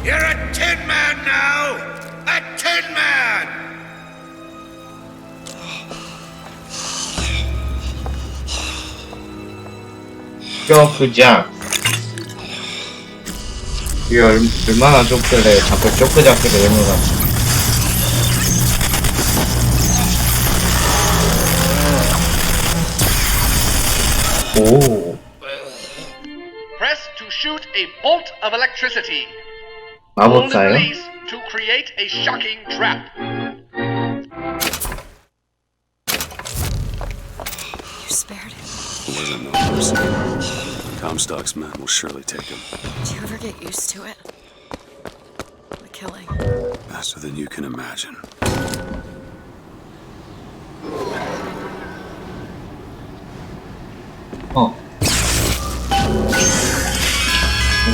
You're a tin man now! A tin man! 쇼크작. 이게 얼마나 좁길래 자꾸 쇼크작게 되는 것 같아. 오. Press to shoot a bolt of electricity. Hold in 마법사요? place to create a shocking trap. You spared him. It wasn't no mercy. Comstock's men will surely take him. Do you ever get used to it? The killing. Faster than you can imagine.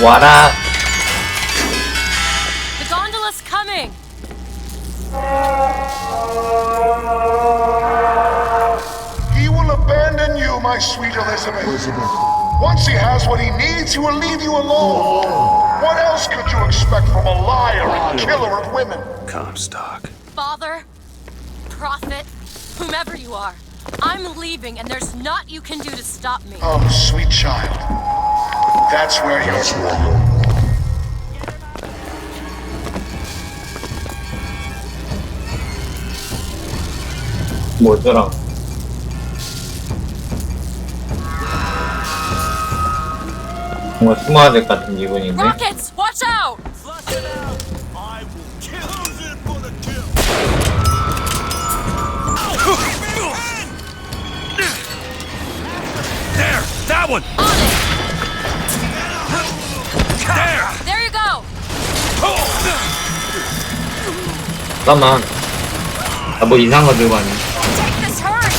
와라. The gondola's coming! He will abandon you, my sweet Elizabeth. Once he has what he needs, he will leave you alone. What else could you expect from a liar and killer of women? Comstock. Father, prophet, whomever you are, I'm leaving and there's naught you can do to stop me. Oh, sweet child. That's where you're wrong. 뭐더라? 뭔가 숨어야 될 것 같은 기분인데? Rockets, watch out! There! That one! On it! There you go! 잠깐만. 나 뭐 이상한 거 들고 왔네. Take this, hurry!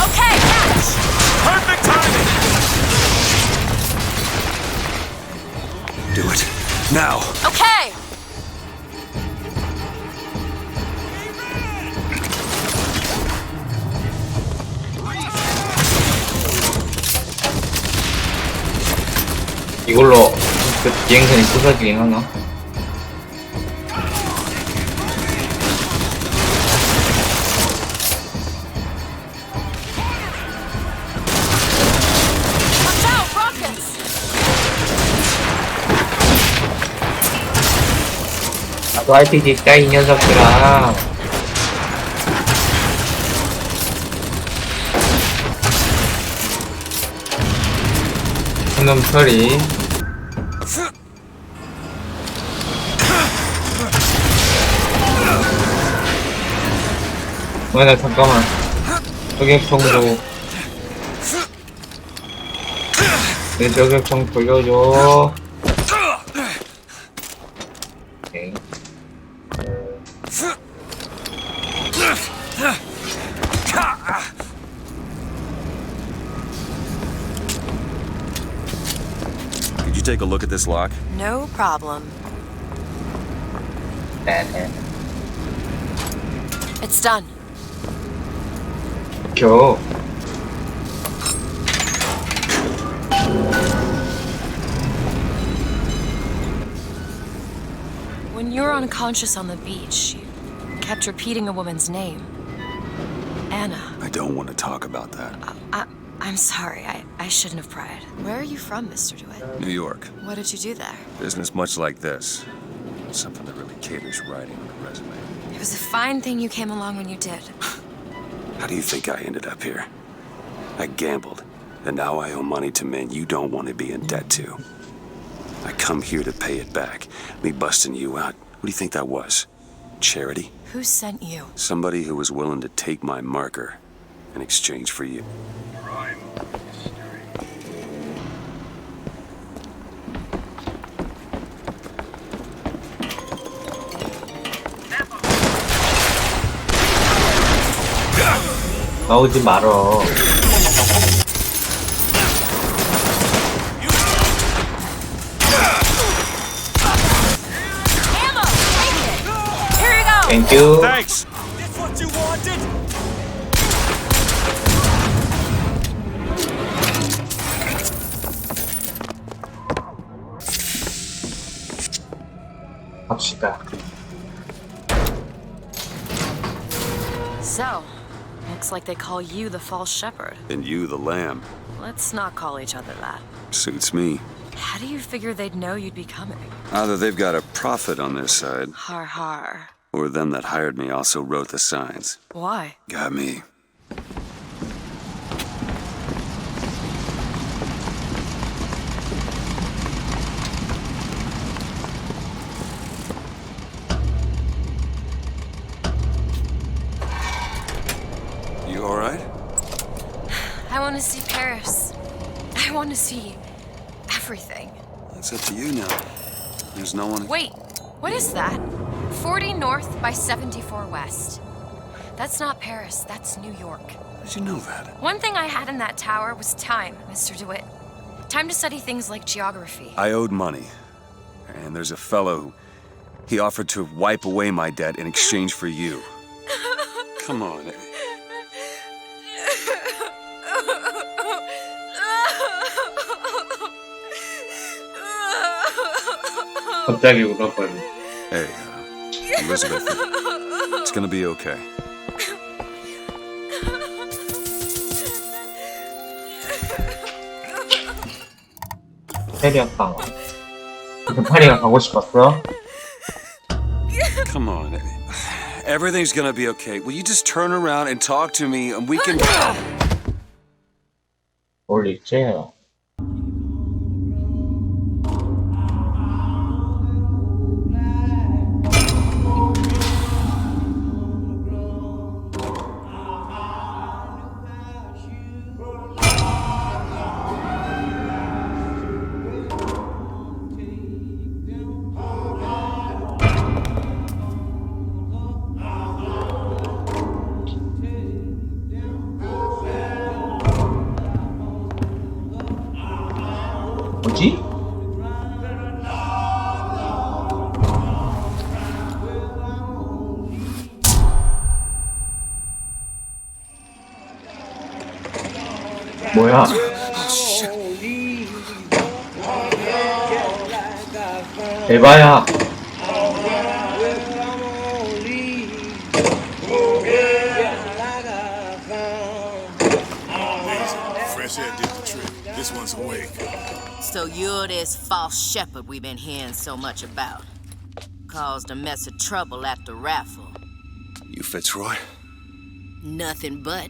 Okay, catch! Perfect timing! Do it. Now. Okay! 이걸로 그 비행선이 부서지긴 하나? Watch out, rockets! 나도 RPG 있다 이 녀석들아. 그놈 처리. 나 잠깐만. 저격총도. 내 저격총 돌려줘. 오케이. Could you take a look at this lock? No problem. It's done. 겨. When you were unconscious on the beach, you kept repeating a woman's name. Anna. I don't want to talk about that. I'm sorry. I shouldn't have pried. Where are you from, Mr. DeWitt? New York. What did you do there? Business much like this. Something that really caters writing on a resume. It was a fine thing you came along when you did. How do you think I ended up here? I gambled, and now I owe money to men you don't want to be in debt to. I come here to pay it back. Me busting you out, what do you think that was? Charity? Who sent you? Somebody who was willing to take my marker in exchange for you. 나오지 말어. Ammo! Take it! Here you go! Thank you. Thanks! That's what you wanted? 가봅시다. So, looks like they call you the false shepherd. And you the lamb. Let's not call each other that. Suits me. How do you figure they'd know you'd be coming? Either they've got a prophet on their side, Har har. or them that hired me also wrote the signs. Why? Got me. You all right? I want to see Paris. I want to see everything. It's up to you now. There's no one... Wait, what is that? 40 north by 74 west. That's not Paris, that's New York. How did you know that? One thing I had in that tower was time, Mr. DeWitt. Time to study things like geography. I owed money. And there's a fellow who... He offered to wipe away my debt in exchange for you. Come on. 갑자기 울어버려. Hey, Elizabeth. It's gonna be okay. 페리였다. 그 파리가 가고 싶었어? Come on. Everything's gonna be okay. Will you just turn around and talk to me and we can... 뭘 있지? 뭐지? 뭐야? 에바야. Fresh air did the trick. This one's awake. So you're this false shepherd we've been hearing so much about. Caused a mess of trouble at the raffle. You Fitzroy? Nothing but.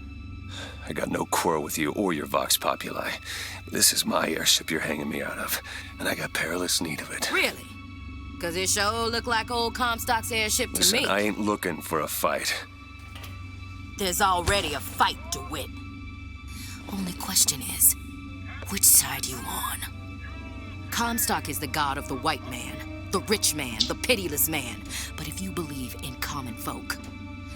I got no quarrel with you or your Vox Populi. This is my airship you're hanging me out of, and I got perilous need of it. Really? Cause it sure look like old Comstock's airship to Listen, me. I ain't looking for a fight. There's already a fight to win. Only question is, which side you on? Comstock is the god of the white man, the rich man, the pitiless man. But if you believe in common folk,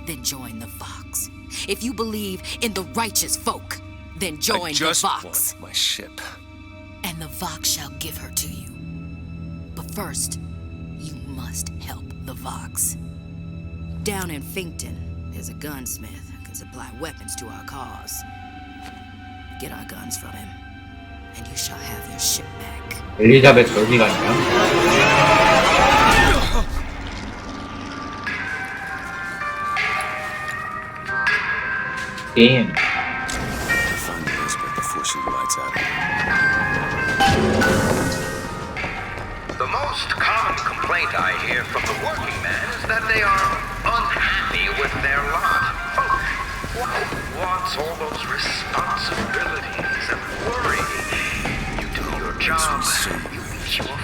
then join the Vox. If you believe in the righteous folk, then join I just the Vox. want my ship. And the Vox shall give her to you. But first, you must help the Vox. Down in Finkton, there's a gunsmith who can supply weapons to our cause. Get our guns from him, and you shall have your ship back. 엘리자베스 어디 갔냐? 게임. Find Elizabeth before she lights out. The most common complaint I hear from the working man is that they are unhappy with their lot. Who wants all those responsibilities and worry? You do your job, you meet your...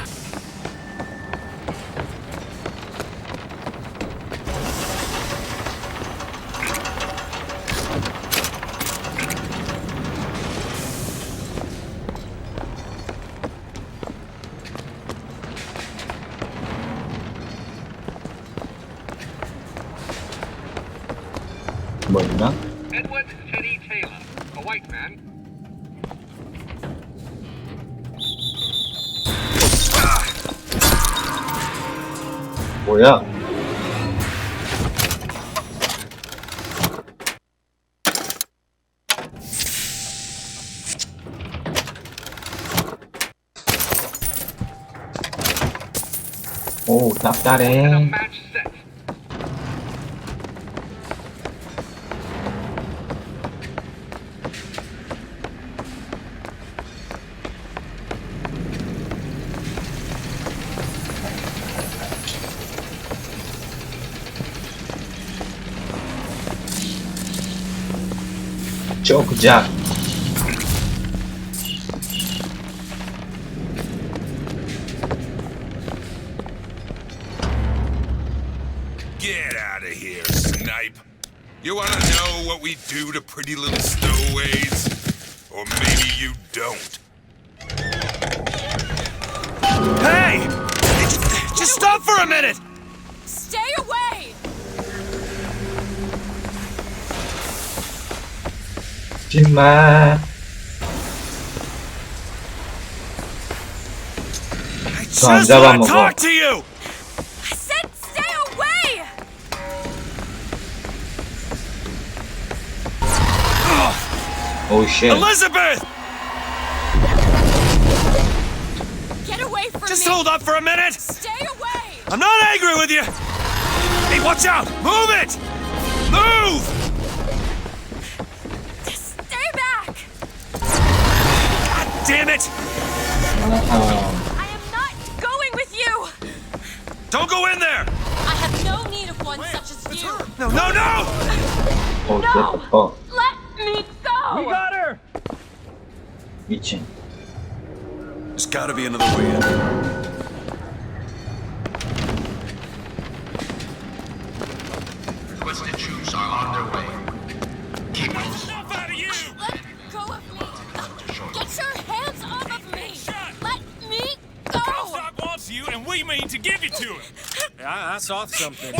뭐 있나? Edward Teddy Taylor, a white man. 뭐야? 어? 오, 짭짤해. Match set. 쪼그작. Get out of here, snipe. You want to know what we do to pretty little stowaways? Or maybe you don't. Hey! Just stop for a minute! Stay away! 짓마. I 저 안 just want 잡아먹어. to talk to you! I said stay away! 오우 쉣. Elizabeth! Get away from Just me! hold up for a minute! Stay away! I'm not angry with you! Hey, watch out! Move it! Move! Stay back! God damn it! I am not going with you! Don't go in there! I have no need of one such as you! No, no, no! 오, 됐다. Let me go! got her! 미친. There's gotta be another way in. Twisted Jews are on their way. Keep close. Enough out of you! Let go of me! Get your hands off of me! Let me go! Comstock wants you, and we mean to give you to him. Yeah, that's off something.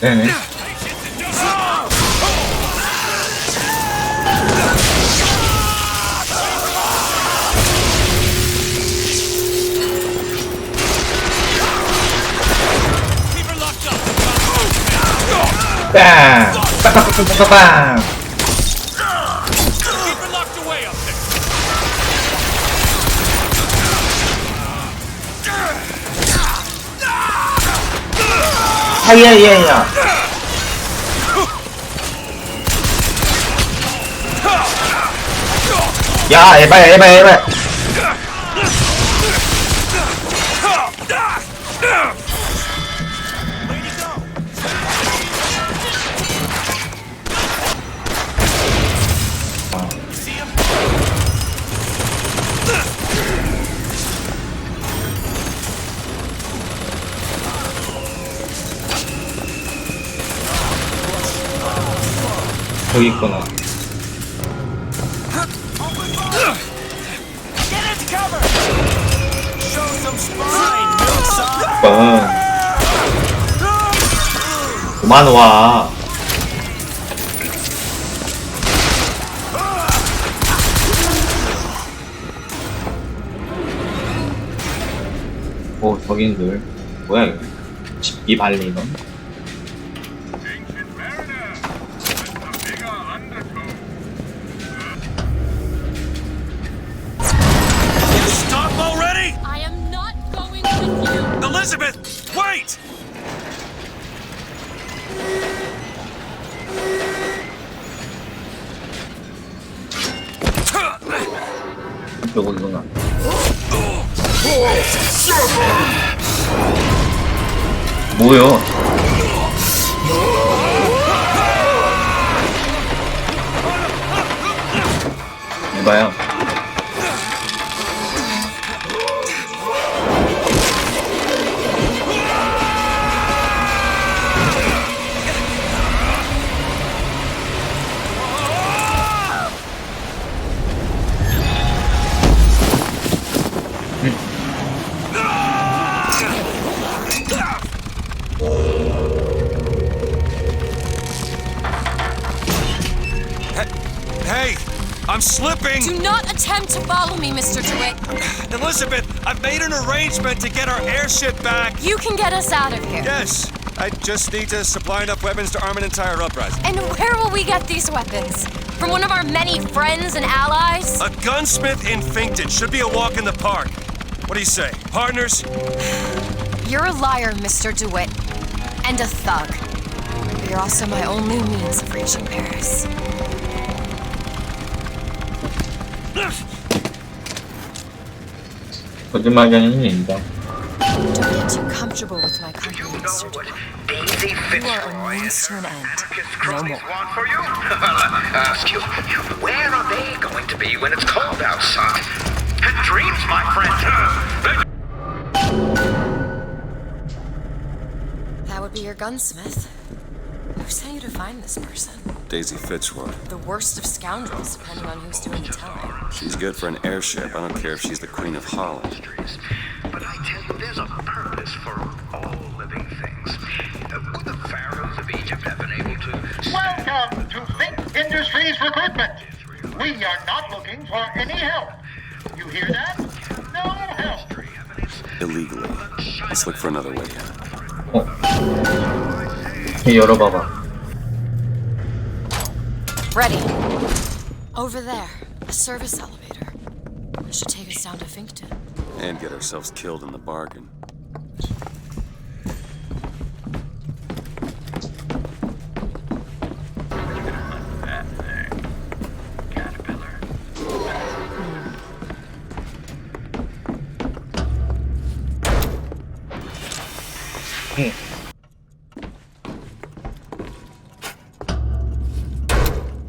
네네. Keep her locked up. 빵! 빵빵빵빵빵! Keep her locked away up there. 하이야이야이야. 야, 에바야, 에바야, 에바야. 저기 있구나. Get into cover. Show some spine, milkshot. 뻥. 그만 와. 오, 저긴들. 뭐야, 이거. 집기 발리건? Ancient mariner, with a bigger undercoat. Stop already! I am not going with you! Elizabeth, wait! 저거구나. 뭐요? 이봐요. Hey, I'm slipping! Do not attempt to follow me, Mr. DeWitt. Elizabeth, I've made an arrangement to get our airship back. You can get us out of here. Yes, I just need to supply enough weapons to arm an entire uprising. And where will we get these weapons? From one of our many friends and allies? A gunsmith in Finkton should be a walk in the park. What do you say? Partners? You're a liar, Mr. DeWitt. And a thug. But you're also my only means of reaching Paris. 거짓말쟁이는 인정. Don't get too comfortable with my company, Mr. DeWitt. Daisy You are a Fitzroy means to an end. No cronies more. want for you? Ask you, where are they going to be when it's cold outside? Dreams, my friend. That would be your gunsmith. Who sent you to find this person? Daisy Fitzroy. The worst of scoundrels, depending on who's doing the telling. She's good for an airship. I don't care if she's the Queen of Holland. But I tell you, there's a purpose for all living things. Would the pharaohs of Egypt have been able to... Welcome to Think Industries Recruitment. We are not looking for any help. You hear that? No help. Illegally. Let's look for another way in. 열어봐봐. Ready. Over there, a service elevator. It should take us down to Finkton. And get ourselves killed in the bargain.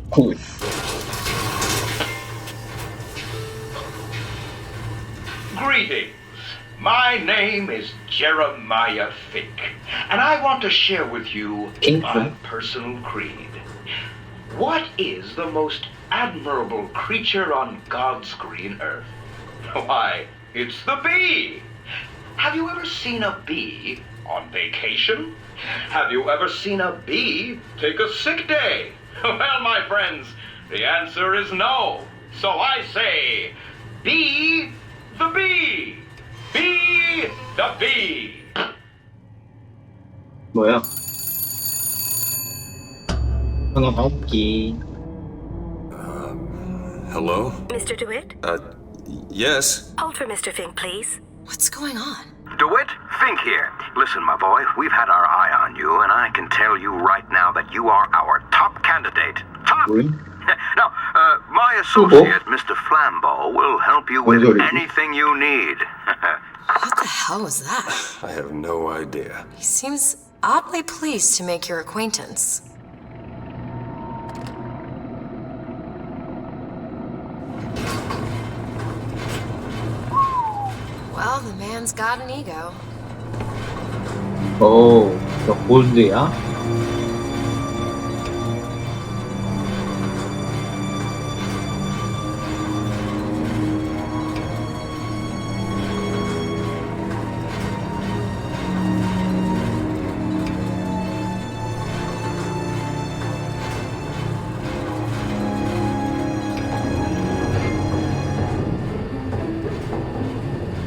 굿. Greetings. My name is Jeremiah Fink, and I want to share with you my personal creed. What is the most admirable creature on God's green earth? Why, it's the bee. Have you ever seen a bee on vacation? Have you ever seen a bee take a sick day? Well, my friends, the answer is no. So I say, be the bee. Be the bee. 뭐야? 하나 가볼게. Hello? Mr. DeWitt? Yes? Hold for Mr. Fink, please. What's going on? DeWitt, Fink here. Listen, my boy, we've had our eye on you, and I can tell you right now that you are our top candidate. Top! Now, my associate, Mr. Flambeau, will help you with anything you need. What the hell was that? I have no idea. He seems oddly pleased to make your acquaintance. Well, the man's got an ego. 오, 저 골드야?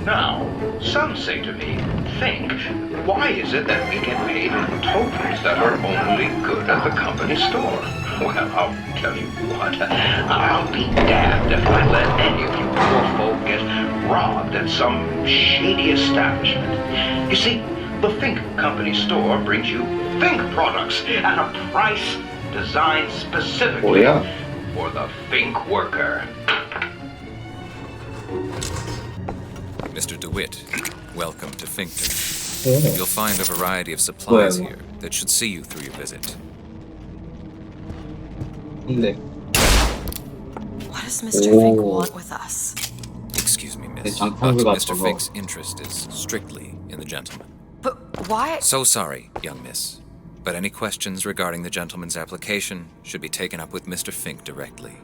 Now, some say to me, Fink, why is it that we get paid in tokens that are only good at the company store? Well, I'll tell you what, I'll be damned if I let any of you poor folk get robbed at some shady establishment. You see, the Fink Company store brings you Fink products at a price designed specifically for the Fink worker. Mr. DeWitt, welcome to Finkton. You'll find a variety of supplies here that should see you through your visit. What does Mr. Fink want with us? Excuse me, miss, but Mr. Fink's interest is strictly in the gentleman. But why? So sorry, young miss, but any questions regarding the gentleman's application should be taken up with Mr. Fink directly.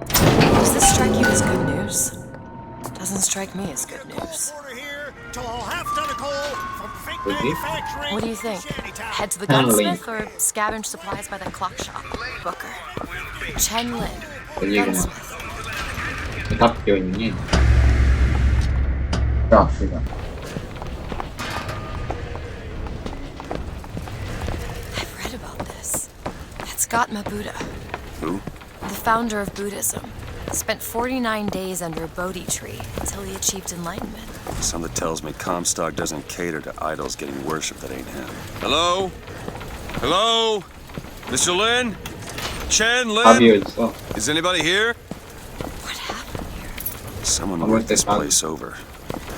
Does this strike you as good news? Doesn't strike me as good news. What do you think? Head to the gunsmith or scavenge supplies by the clock shop? Booker. Chen Lin. Gunsmith. 대답되어있니? 자, 시간. I've read about this. That's Gautama Buddha. Who? The founder of Buddhism. Spent 49 days under a Bodhi tree until he achieved enlightenment. Something tells me Comstock doesn't cater to idols getting worship that ain't him. Hello? Hello? Mr. Lin? Chen Lin? 답이 어딨어? Is anybody here? What happened here? Someone I'm moved with this the place over.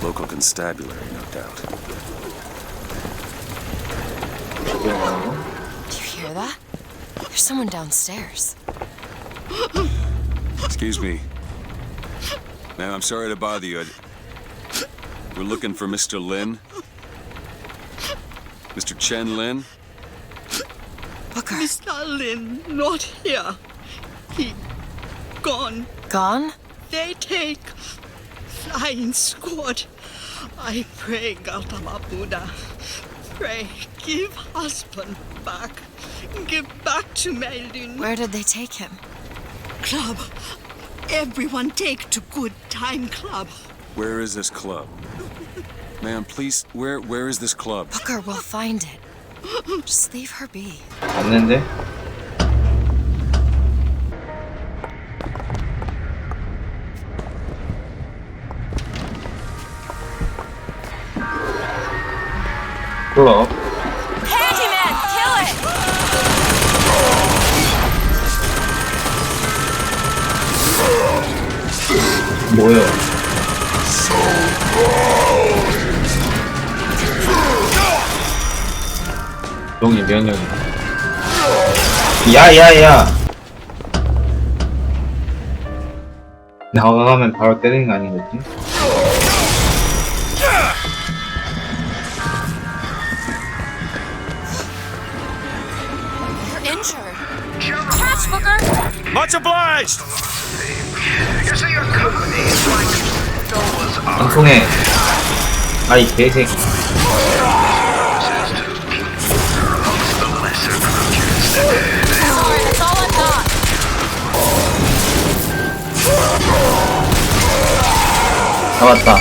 Local constabulary, no doubt. Do you hear that? There's someone downstairs. Excuse me. Ma'am, I'm sorry to bother you. We're looking for Mr. Lin. Mr. Chen Lin? Booker. Mr. Lin, not here. He gone. Gone? They take flying squad. I pray, Gautama Buddha. Pray, give husband back. Give back to Meilin. Where did they take him? Club. Everyone take to good time club. Where is this club? Ma'am, please, where is this club? Booker, we'll find it. Just leave her be. 맞는데? 클럽. Handyman, kill it! 뭐야? 명이 면역이. 야야야. 나가면 바로 때리는 거 아니겠지? You're injured. Catch, Booker! Much obliged! You see, your company is like Noah's Ark. 안 통해. 아이 개새끼. The lesser creatures that Sorry, that's all I've got. 잡았다.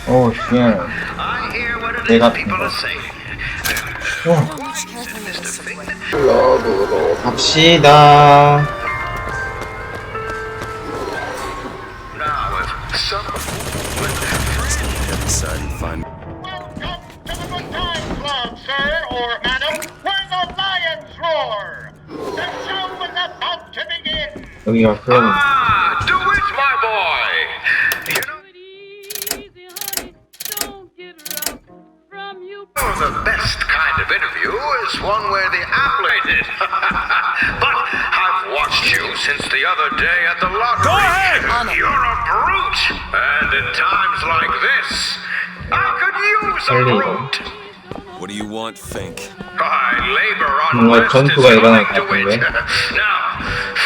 오, 쉣. I hear what it 내가 is people are saying. 클럽으로 갑시다. Now, if some Inside and find. Welcome to the Good Time Club, sir or madam, where the lions roar. The show is about to begin. 여기가 클럽. Ah, do it, my boy. You know, the best kind of interview is one where the apparated. But I've watched you since the other day at the lottery. Go ahead! You're a brute. And in times like this, I could use a brute. What do you want, Fink? I labor on 뭔가 rest 전투가 is 일어날 going 것 to it. 같은데? Now,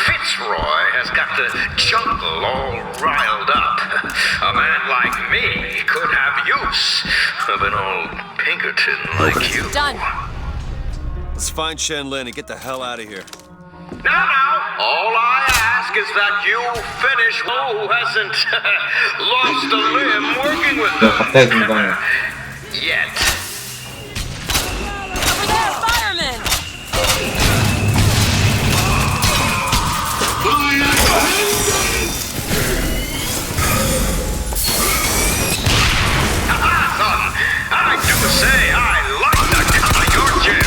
Fitzroy has got the jungle all riled up. A man like me could have use of an old Pinkerton like you. Done. Let's find Chen Lin and get the hell out of here. Now, all I ask is that you finish who hasn't lost a limb working with 야, them. 갑자기 중간에. Yet. Over there, fireman! Son, I do say I like the cut of your jib.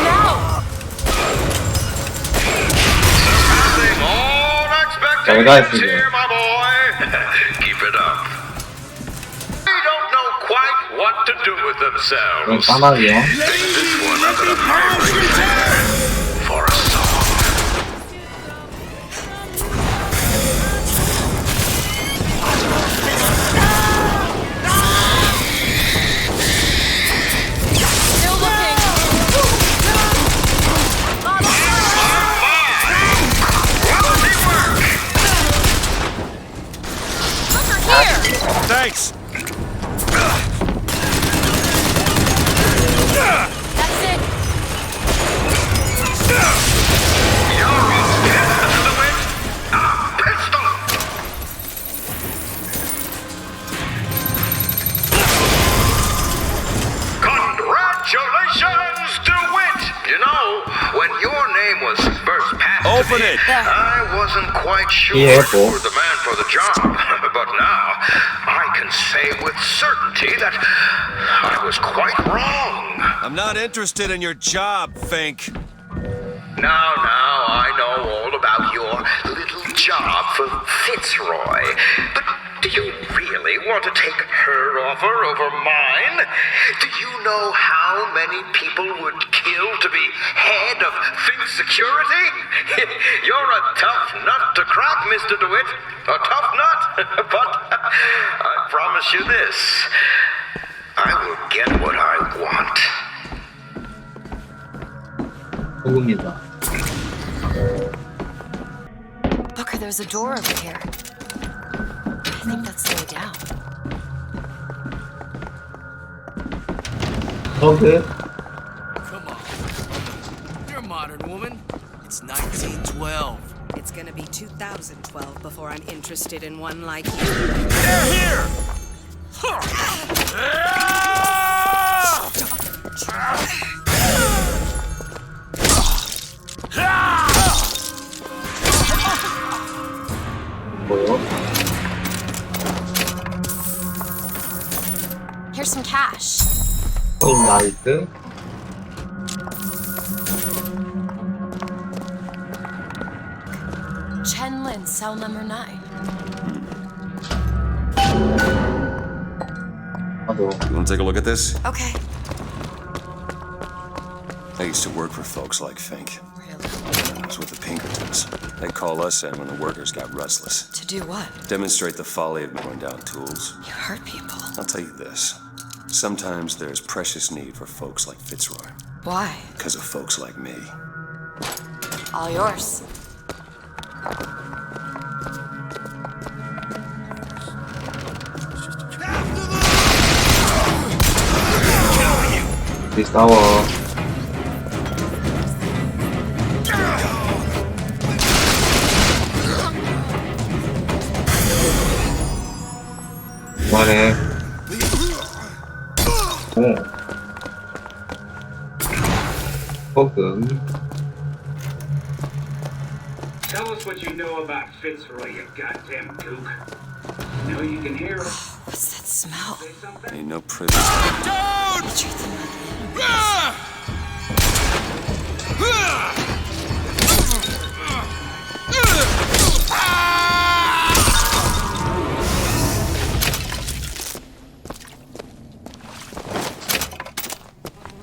Now! Surpassing all 잘 가, expectations 지금. here, my boy. Keep it up. They don't know quite what to do with 그럼 themselves. 까마귀요. Take this one up at a neighboring fair for a song. Still looking! Booker, here! Thanks! That's it! open it! I wasn't quite sure Yeah, you were the man for the job, but now I can say with certainty that I was quite wrong. I'm not interested in your job, Fink. Now, I know all about your little job for Fitzroy, but do you really want to take her offer over mine? Do you know how many people would kill to be head of Fink Security? You're a tough nut to crack, Mr. DeWitt. A tough nut, but I promise you this. I will get what I want. 소금이다. Booker, there's a door over here. I think that's the way down. Okay. Come on. You're a modern woman. It's 1912. It's gonna be 2012 before I'm interested in one like you. They're here! 뭐요? Here's some cash. 코인 나이스. Chen Lin, cell number 9. You want to take a look at this? Okay. I used to work for folks like Fink. I was with the Pinkertons. They'd call us in when the workers got restless. To do what? Demonstrate the folly of going down tools. You hurt people. I'll tell you this. Sometimes there's precious need for folks like Fitzroy. Why? Because of folks like me. All yours. 싸워. 그만해. 오. 소금. Tell us what you know about Fitzroy, you goddamn kook. Know you can hear us. What's that smell? Ain't no privilege.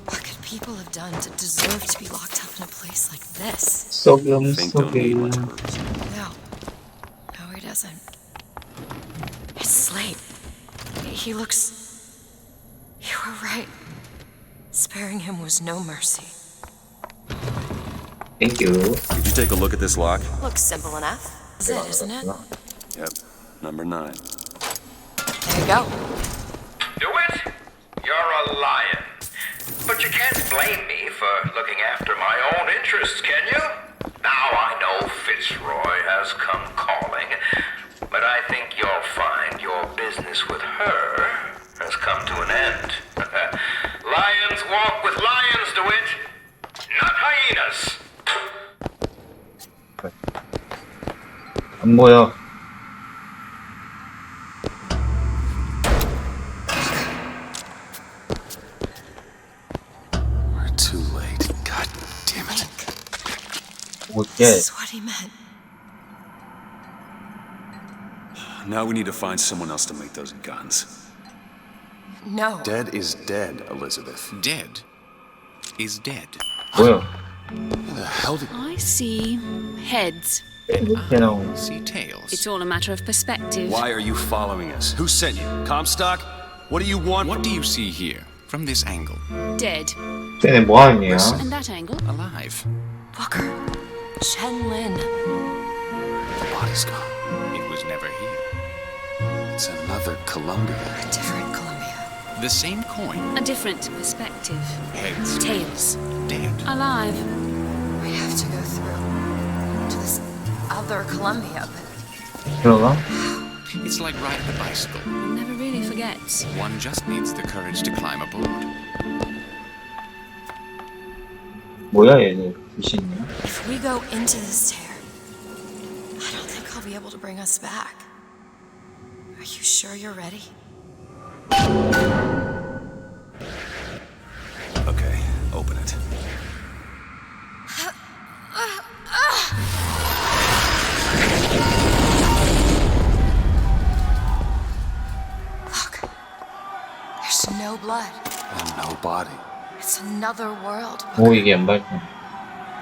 What could people have done to deserve to be locked up in a place like this? 소금, Fink don't need much 소금. proof. No, he doesn't. It's Slate. He looks... You were right. Sparing him was no mercy. Thank you. Did you take a look at this lock? Looks simple enough. Is it, isn't it? Yep. Number 9. There you go. DeWitt, you're a lion. But you can't blame me for looking after my own interests, can you? Now I know Fitzroy has come calling, but I think you'll find your business with her has come to an end. Lions walk with lions, DeWitt, not hyenas. 안 보여. We're too late. God damn it. 못해. This is what he meant. Now we need to find someone else to make those guns. No. Dead is dead, Elizabeth. Dead is dead. 뭐야? Who the hell did... I see heads. I see tails. It's all a matter of perspective. Why are you following us? Who sent you? Comstock? What do you want? What do you see here, from this angle? Dead. 쟤네 뭐하는 애야? And that angle? Alive. Booker. Chen Lin. The body's gone. It was never here. It's another Columbia. A different Columbia. The same coin. A different perspective. Heads. Tails. Dead. Alive. We have to go through to this other Columbia, but 들어가? It's like riding a bicycle. One never really forgets. One just needs the courage to climb aboard. 뭐야 얘네? 귀신이야? if we go into this tear, I'll be able to bring us back. Are you sure you're ready? Okay, open it. Look, there's no blood. And no body. It's another world. 오, 이게 연발판.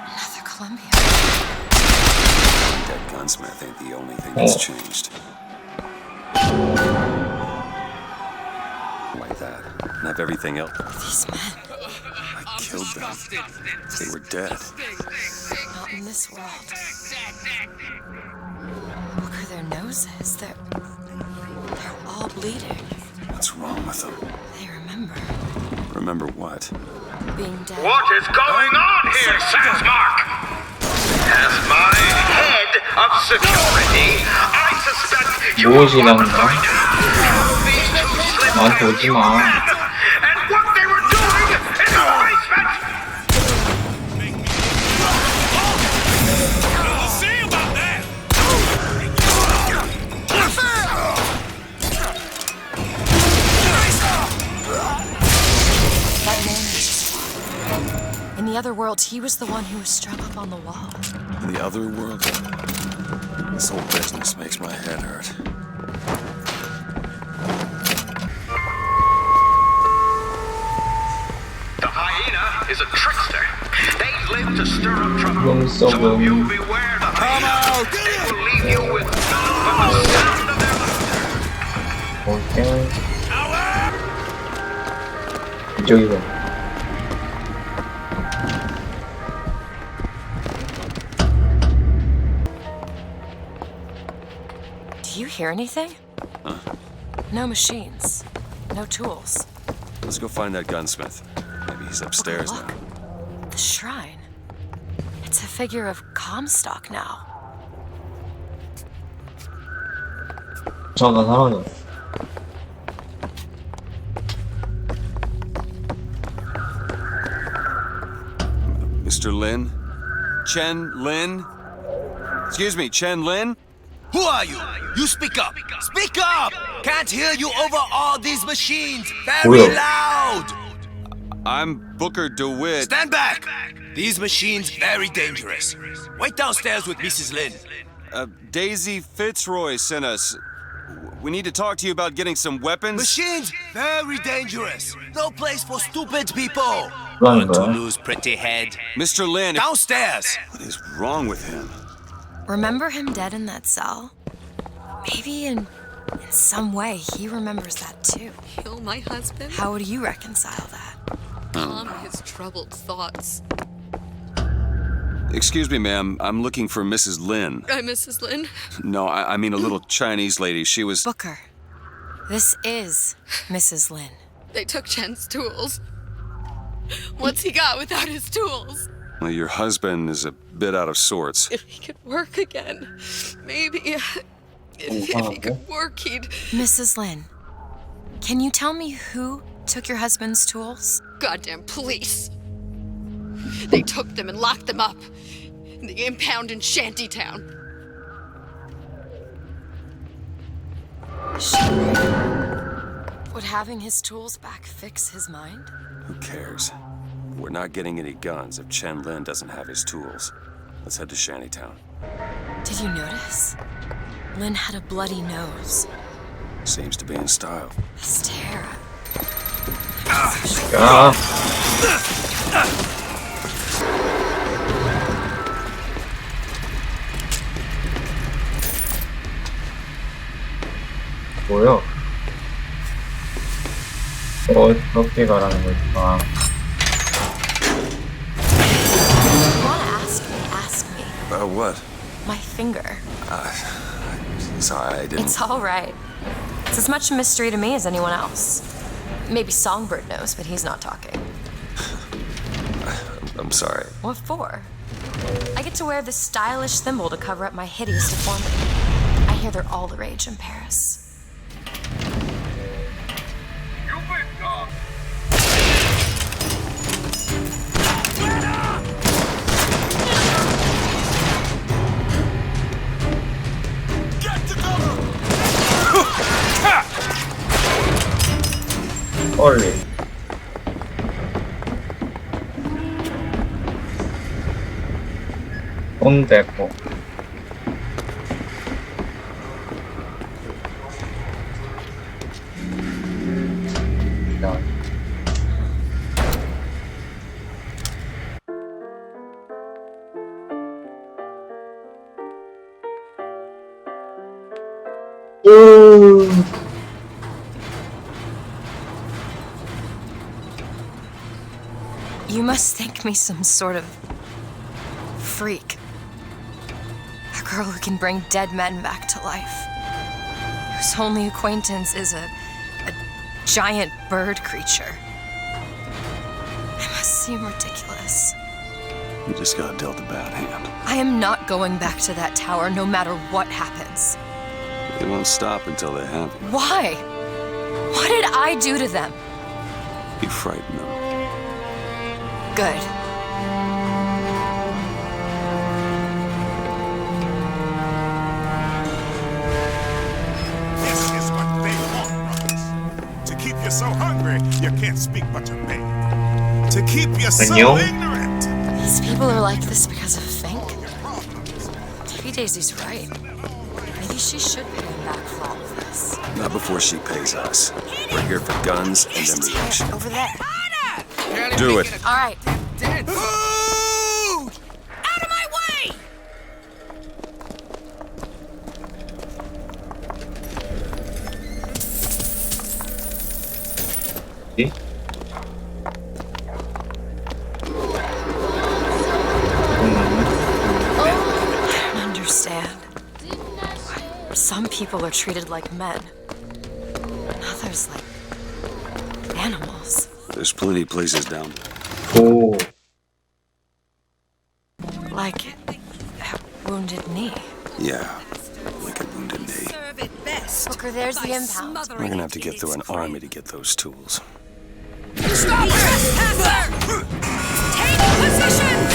Another Columbia. That gunsmith ain't the only thing that's changed. Like that. And have everything else. These men. I killed them. They were dead. Not in this world. Look at their noses. They're all bleeding. What's wrong with them? They remember. Remember what? Being dead. What is going on here, Sansmark? As my head of security, I suspect you are 무엇이란가? trying to these two slim 나한테 오지 마. and what they were doing in the basement. We'll see about that. That man was just fine. In the other world, he was the one who was strung up on the wall. In the other world? This whole business makes my head hurt. The hyena is a trickster. They live to stir up trouble. So you beware the hyena. They will leave you with none but the sound of their laughter. 이쪽이고. Do you hear anything? Huh? No machines. No tools. Let's go find that gunsmith. Maybe he's upstairs now. The shrine. It's a figure of Comstock now. 잠깐 사라져. Mr. Lin? Chen Lin? Excuse me, Chen Lin? Who are you? You speak up. Speak up! Can't hear you over all these machines. Very 뭐야? loud. I'm Booker DeWitt. Stand back. These machines very dangerous. Wait downstairs with Mrs. Lin. Daisy Fitzroy sent us. We need to talk to you about getting some weapons. Machines very dangerous. No place for stupid people. 뭐라는 Want to 거야? lose pretty head? Mr. Lin. Downstairs. What is wrong with him? Remember him dead in that cell? Maybe in some way he remembers that too. Kill my husband? How would you reconcile that? Calm his troubled thoughts. Excuse me, ma'am. I'm looking for Mrs. Lin. I'm Mrs. Lin. No, I mean a little Chinese lady. She was... Booker, this is Mrs. Lin. They took Chen's tools. What's he got without his tools? Well, your husband is a bit out of sorts. If he could work again, maybe. If he could work, he'd. Mrs. Lin, can you tell me who took your husband's tools? Goddamn police. They took them and locked them up in the impound in Shantytown. Would having his tools back fix his mind? Who cares? We're not getting any guns if Chen Lin doesn't have his tools. Let's head to Shantytown. Did you notice? Lin had a bloody nose. Seems to be in style. The stare. 야. 뭐야? 어떻게 가라는 걸까? You wanna ask me? What? My finger. Sorry, I didn't... It's all right. It's as much a mystery to me as anyone else. Maybe Songbird knows, but he's not talking. I'm sorry. What for? I get to wear this stylish thimble to cover up my hideous deformity. I hear they're all the rage in Paris. 헐. 돈 대고. You must think me some sort of freak. A girl who can bring dead men back to life. Whose only acquaintance is a giant bird creature. It must seem ridiculous. You just got dealt a bad hand. I am not going back to that tower no matter what happens. They won't stop until they have you. Why? What did I do to them? You frighten them. Good. This is what they want, brothers. To keep you so hungry, you can't speak but obey. To keep you so ignorant. These people are like this because of Fink. Maybe Daisy's right. Maybe she should pay him back for all of this. Not before she pays us. We're here for guns and ammunition. Over there. Do it. All right. Food! Out of my way! 예? I don't understand. Some people are treated like men. Others like animals. There's plenty of places down there. 오. Like a wounded knee. Yeah, like a wounded knee. Booker, there's the impound. We're gonna have to get through an army to get those tools. Stop trespasser! Take positions!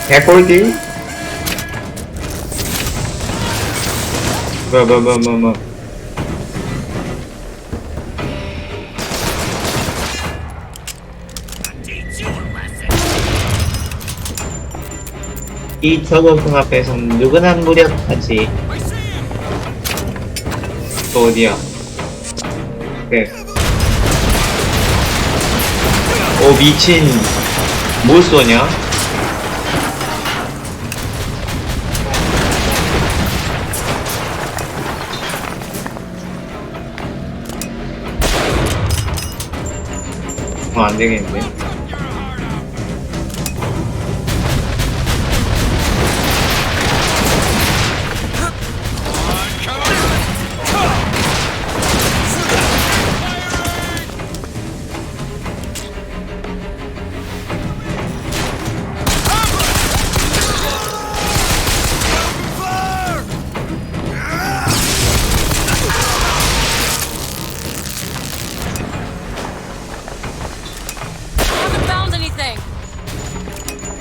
개꿀띠? 뭐. 이 저격풍 앞에선 누구나 무력하지. 또 어디야? 그래. 오 미친. 뭘 쏘냐? 안 되겠는데.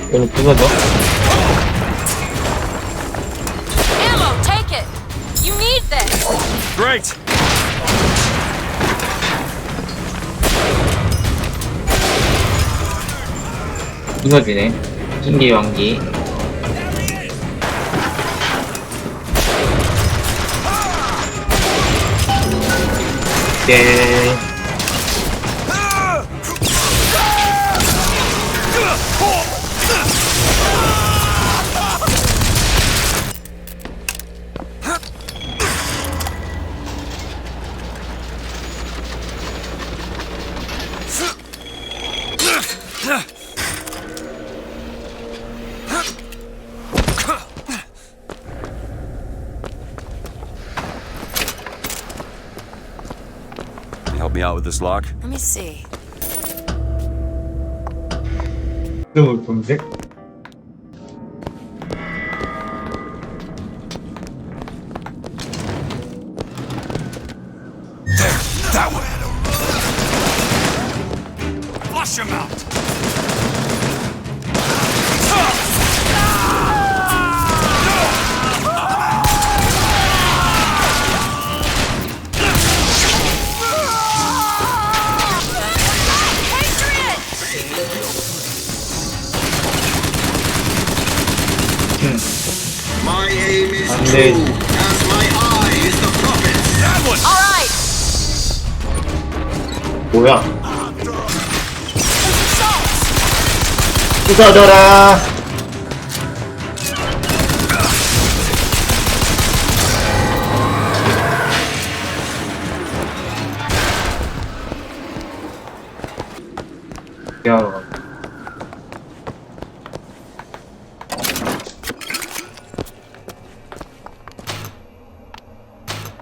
이거 부서져? Ammo, take it. You need this. Great. 부서지네. 신기왕기. 오케이. Help me out with this lock? Let me see. 동색? There, that way. Flush him out. 해야지. 뭐야? 부서져라. 야.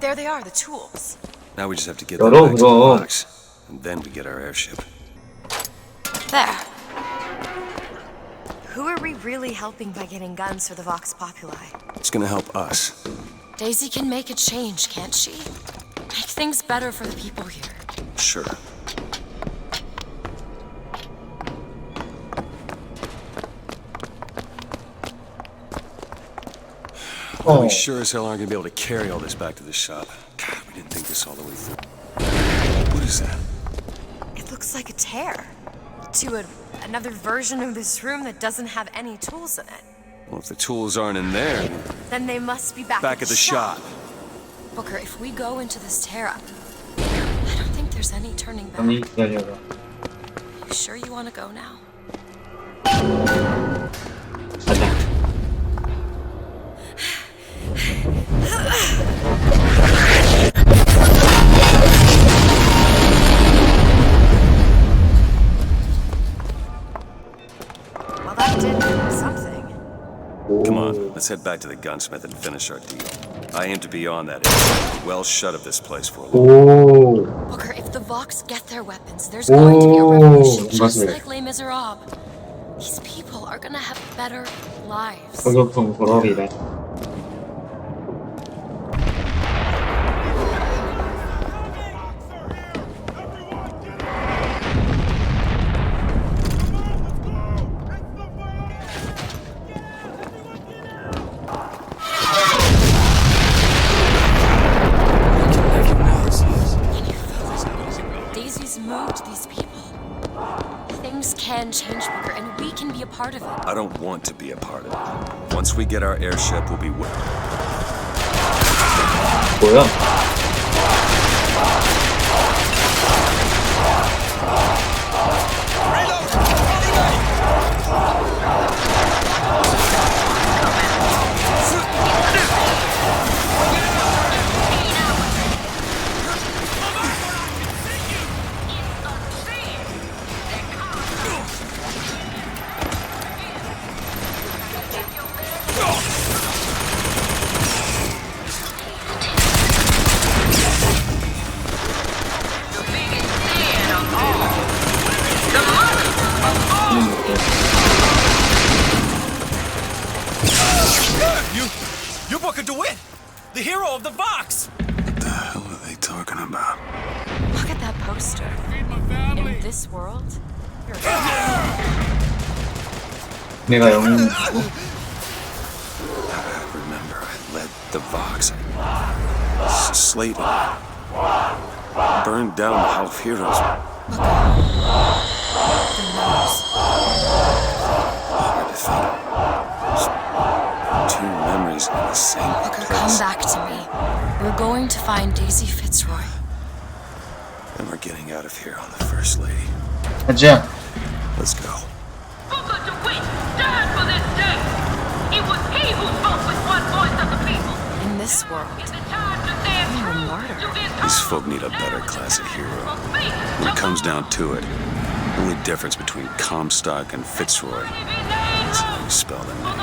There they are, the tools. Now we just have to get them back to the box, and then we get our airship. There. Who are we really helping by getting guns for the Vox Populi? It's gonna help us. Daisy can make a change, can't she? Make things better for the people here. Sure. Well, we sure as hell aren't gonna be able to carry all this back to the shop. God, we didn't think this all the way through. What is that? It looks like a tear to another version of this room that doesn't have any tools in it. Well, if the tools aren't in there, Then they must be back at the shop. Booker, if we go into this tear up, I don't think there's any turning back. 아니 기다려봐. You sure you want to go now? 가자. Well, that did something. Come on, let's head back to the gunsmith and finish our deal. I aim to be on that area, well shut of this place for a while. Booker, if the Vox get their weapons, there's going to be a revolution, just 맞네. like Les Miserables. These people are gonna have better lives. 저격통 졸업이래. Daisy's moved these people. Things can change, Booker, and we can be a part of it. I don't want to be a part of it. Once we get our airship, we'll be 뭐야? You're Booker DeWitt, the hero of the Vox. What the hell are they talking about? Look at that poster. In this world, you're 내가 영웅. Remember, I led the Vox. Slate burned down the Hall of Heroes. Hard to think. Two memories in the same Booker, place. come back to me. We're going to find Daisy Fitzroy. And we're getting out of here on the First Lady. 가자. Let's go. Booker DeWitt died for this day. It was he who spoke with one voice of the people. In this world, I'm a martyr. These folk need a better class of hero. When it comes down to it, the only difference between Comstock and Fitzroy is how you spell their name.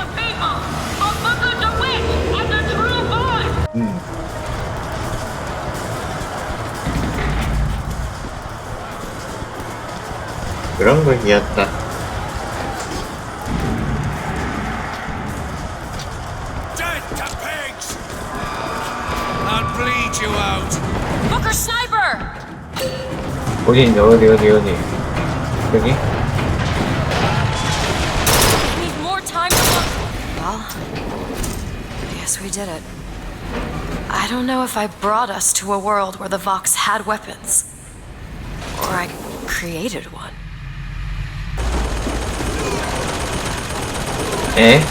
Booker DeWitt and the true voice. 그런 거였다. Dead to pigs! I'll bleed you out. Booker, sniper! 어디 있냐? 어디? 여기? Need more time to look. Well, I guess we did it. I don't know if I brought us to a world where the Vox had weapons, or I created one. 에?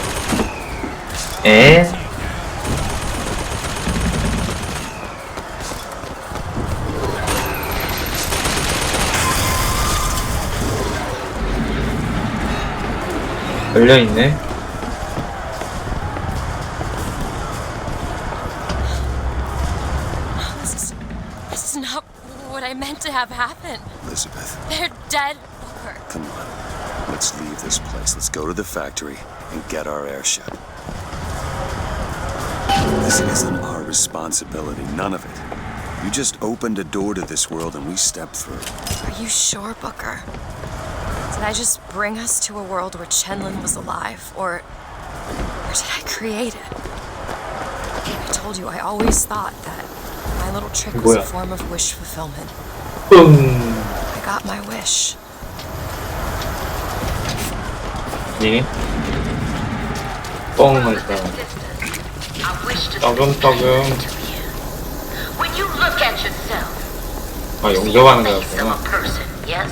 열려있네. This is not what I meant to have happen. Elizabeth, They're dead, Booker. come on. Let's leave this place. Let's go to the factory and get our airship. This isn't our responsibility, none of it. You just opened a door to this world and we stepped through. Are you sure, Booker? Did I just bring us to a world where Chenlin was alive, or did I create it? I told you, I always thought that my little trick was a form of wish fulfillment. I got my wish. 네. 뻥 맞다. 떠금떠금. When you look at yourself, 아, 용접하는 거였구나. person, yes?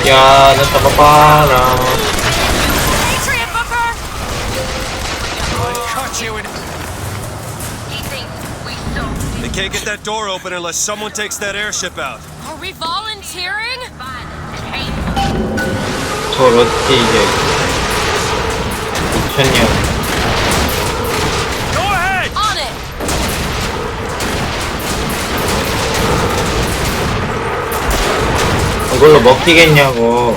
야, 나 잡아봐라. They can't get that door open unless someone takes that airship out. Are we volunteering? 저 러티 이제 2000년. Go ahead! On it! 이걸로 먹히겠냐고.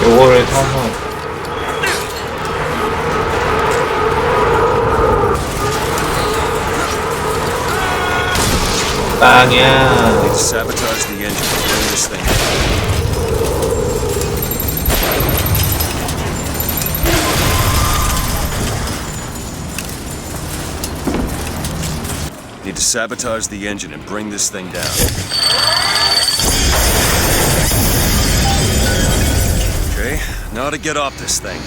요거를 사서. 빵이야. Sabotage the engine and bring this thing. Need to sabotage the engine and bring this thing down. Okay, now to get off this thing.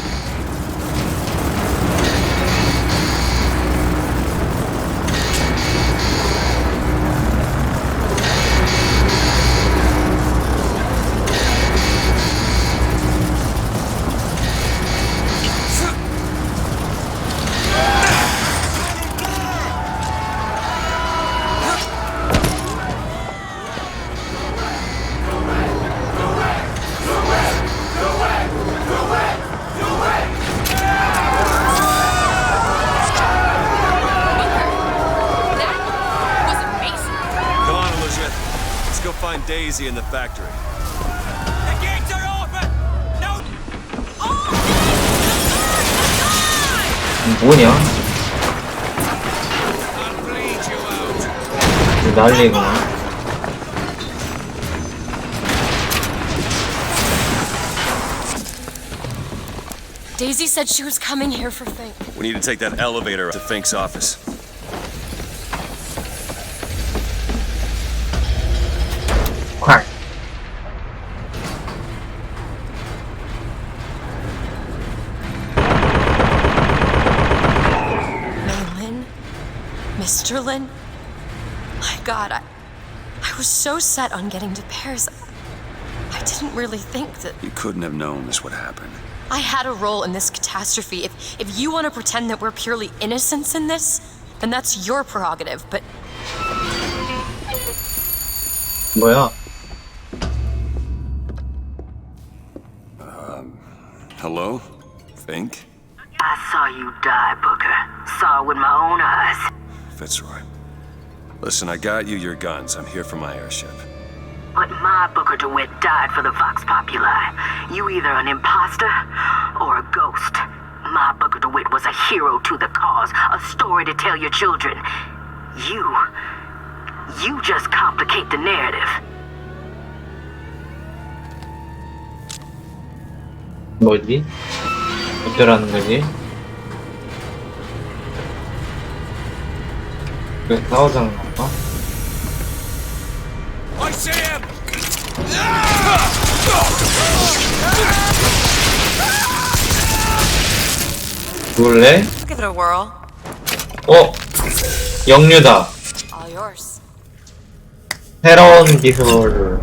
Daisy in the factory. The gates are open! No! 뭐냐? 난리구나. Daisy said she was coming here for Fink. We need to take that elevator to Fink's office. 콱. Mr. Lin? My God, I was so set on getting to Paris. I didn't really think that... You couldn't have known this would happen. I had a role in this catastrophe. If you want to pretend that we're purely innocents in this, then that's your prerogative, but... 뭐야? Hello? Fink? I saw you die, Booker. Saw it with my own eyes. Fitzroy. Listen, I got you your guns. I'm here for my airship. But my Booker DeWitt died for the Vox Populi. You either an imposter or a ghost. My Booker DeWitt was a hero to the cause, a story to tell your children. You just complicate the narrative. 뭐지? 어쩌라는 거지? 왜 싸우자는 건가? I see him! 죽을래? Give it a whirl. 영류다. All yours. 새로운 기술.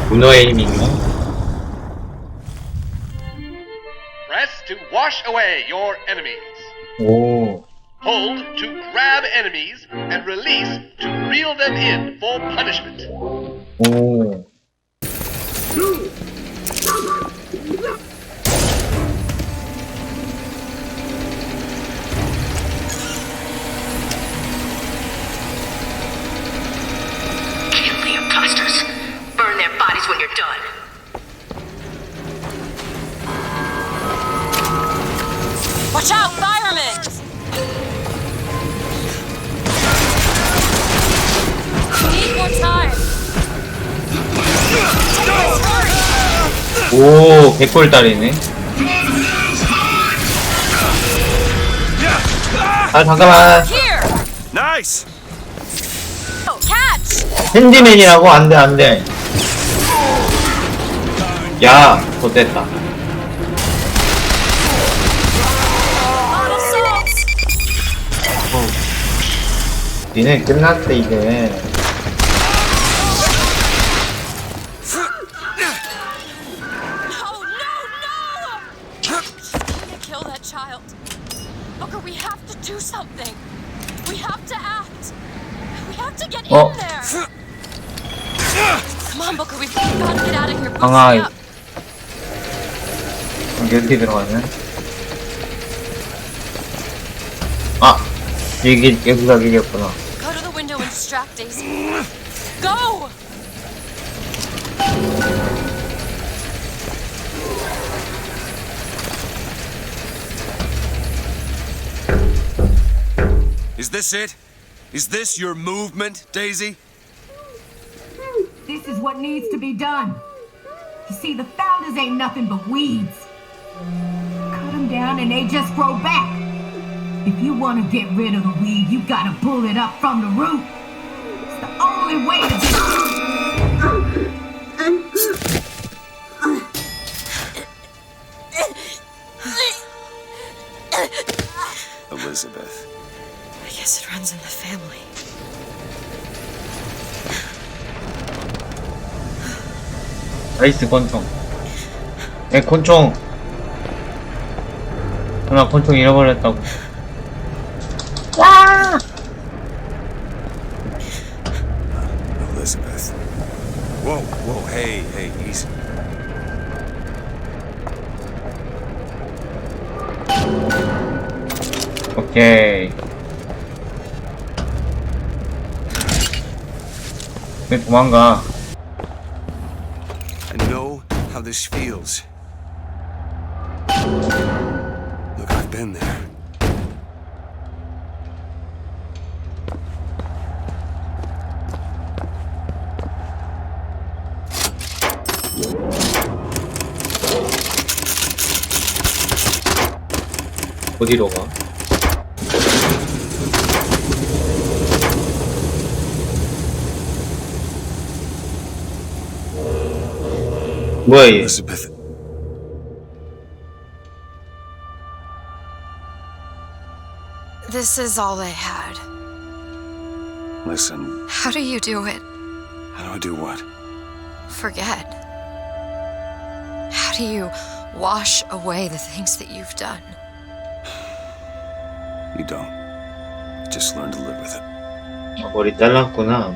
문어 에이밍인가? Press to wash away your enemies. 오. Hold to grab enemies and release to reel them in for punishment. 오. Kill the imposters. Burn their bodies when you're done. Watch out, firemen! We need more time. 오, 개꿀다리네. 아, 잠깐만. Nice. Catch! 핸디맨이라고? 안 돼, 안 돼. 야, 좋됐다. 니네 끝났어, 이제. Kill that child. Booker, we have to do something. We have to act. We have to get in there. Come on, Booker, we've got to get out of here. Boost me up. 이게 어떻게 들어가냐? 아, 여기가 여기였구나. Go to the window and distract Daisy. Go! Is this it? Is this your movement, Daisy? This is what needs to be done. You see, the founders ain't nothing but weeds. Cut them down and they just grow back. If you want to get rid of the weed, you gotta pull it up from the root. It's the only way to Elizabeth. I guess it runs in the family. 나이스 권총. 에 권총. 나 권총 잃어버렸다고. 와! Elizabeth. Whoa, whoa, hey, easy. 오케이. 왜 도망가? I know how this feels. Look, I've been there. 어디로 가? 뭐야 얘? Elizabeth. This is all they had. Listen, How do you do it? how do I do what? Forget. How do you wash away the things that you've done? You don't. Just learn to live with it. 머리 잘랐구나.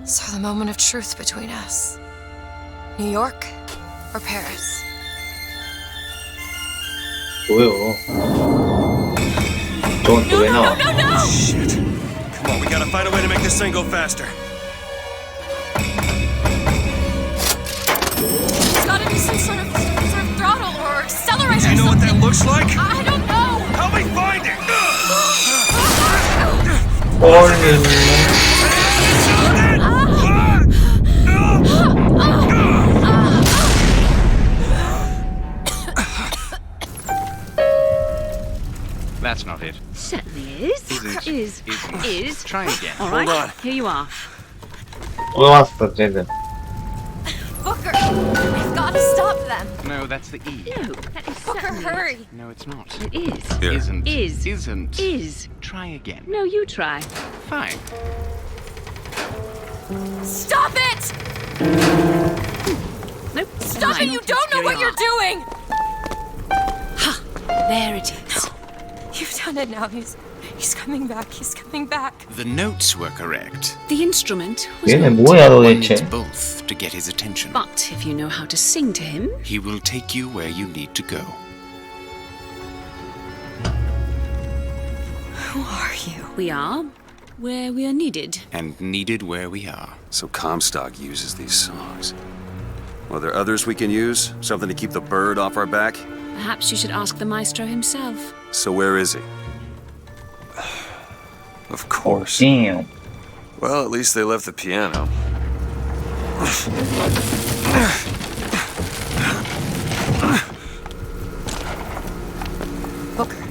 So the moment of truth between us. New York or Paris? 뭐요? 넌 또 왜 나와? Shit. Come on, we gotta find a way to make this thing go faster. There's gotta be some sort of throttle or accelerator. Do you know what that looks like? I don't know. Help me find it! That's not it. Certainly is. Is. Try again. All right. Hold on. Here you are. 또 왔어 쟤들. Booker, we've gotta stop them. No, that's the E. No, that is Booker, certainly... hurry. No, it's not. It is. Here. Isn't. Is. Isn't. Is. Try again. No, you try. Fine. Stop it! Nope. Stop it! You don't know what you're doing! Ha! There it is. You've done it now. He's coming back. He's coming back. The notes were correct. The instrument was 얘네 not. 뭐야 One 도대체? needs both to get his attention. But if you know how to sing to him, He will take you where you need to go. Who are you? we are where we are needed. And needed where we are. So Comstock uses these songs. Well, there others we can use? Something to keep the bird off our back? Perhaps you should ask the maestro himself. So where is he? Of course. Damn. Well, at least they left the piano. Booker.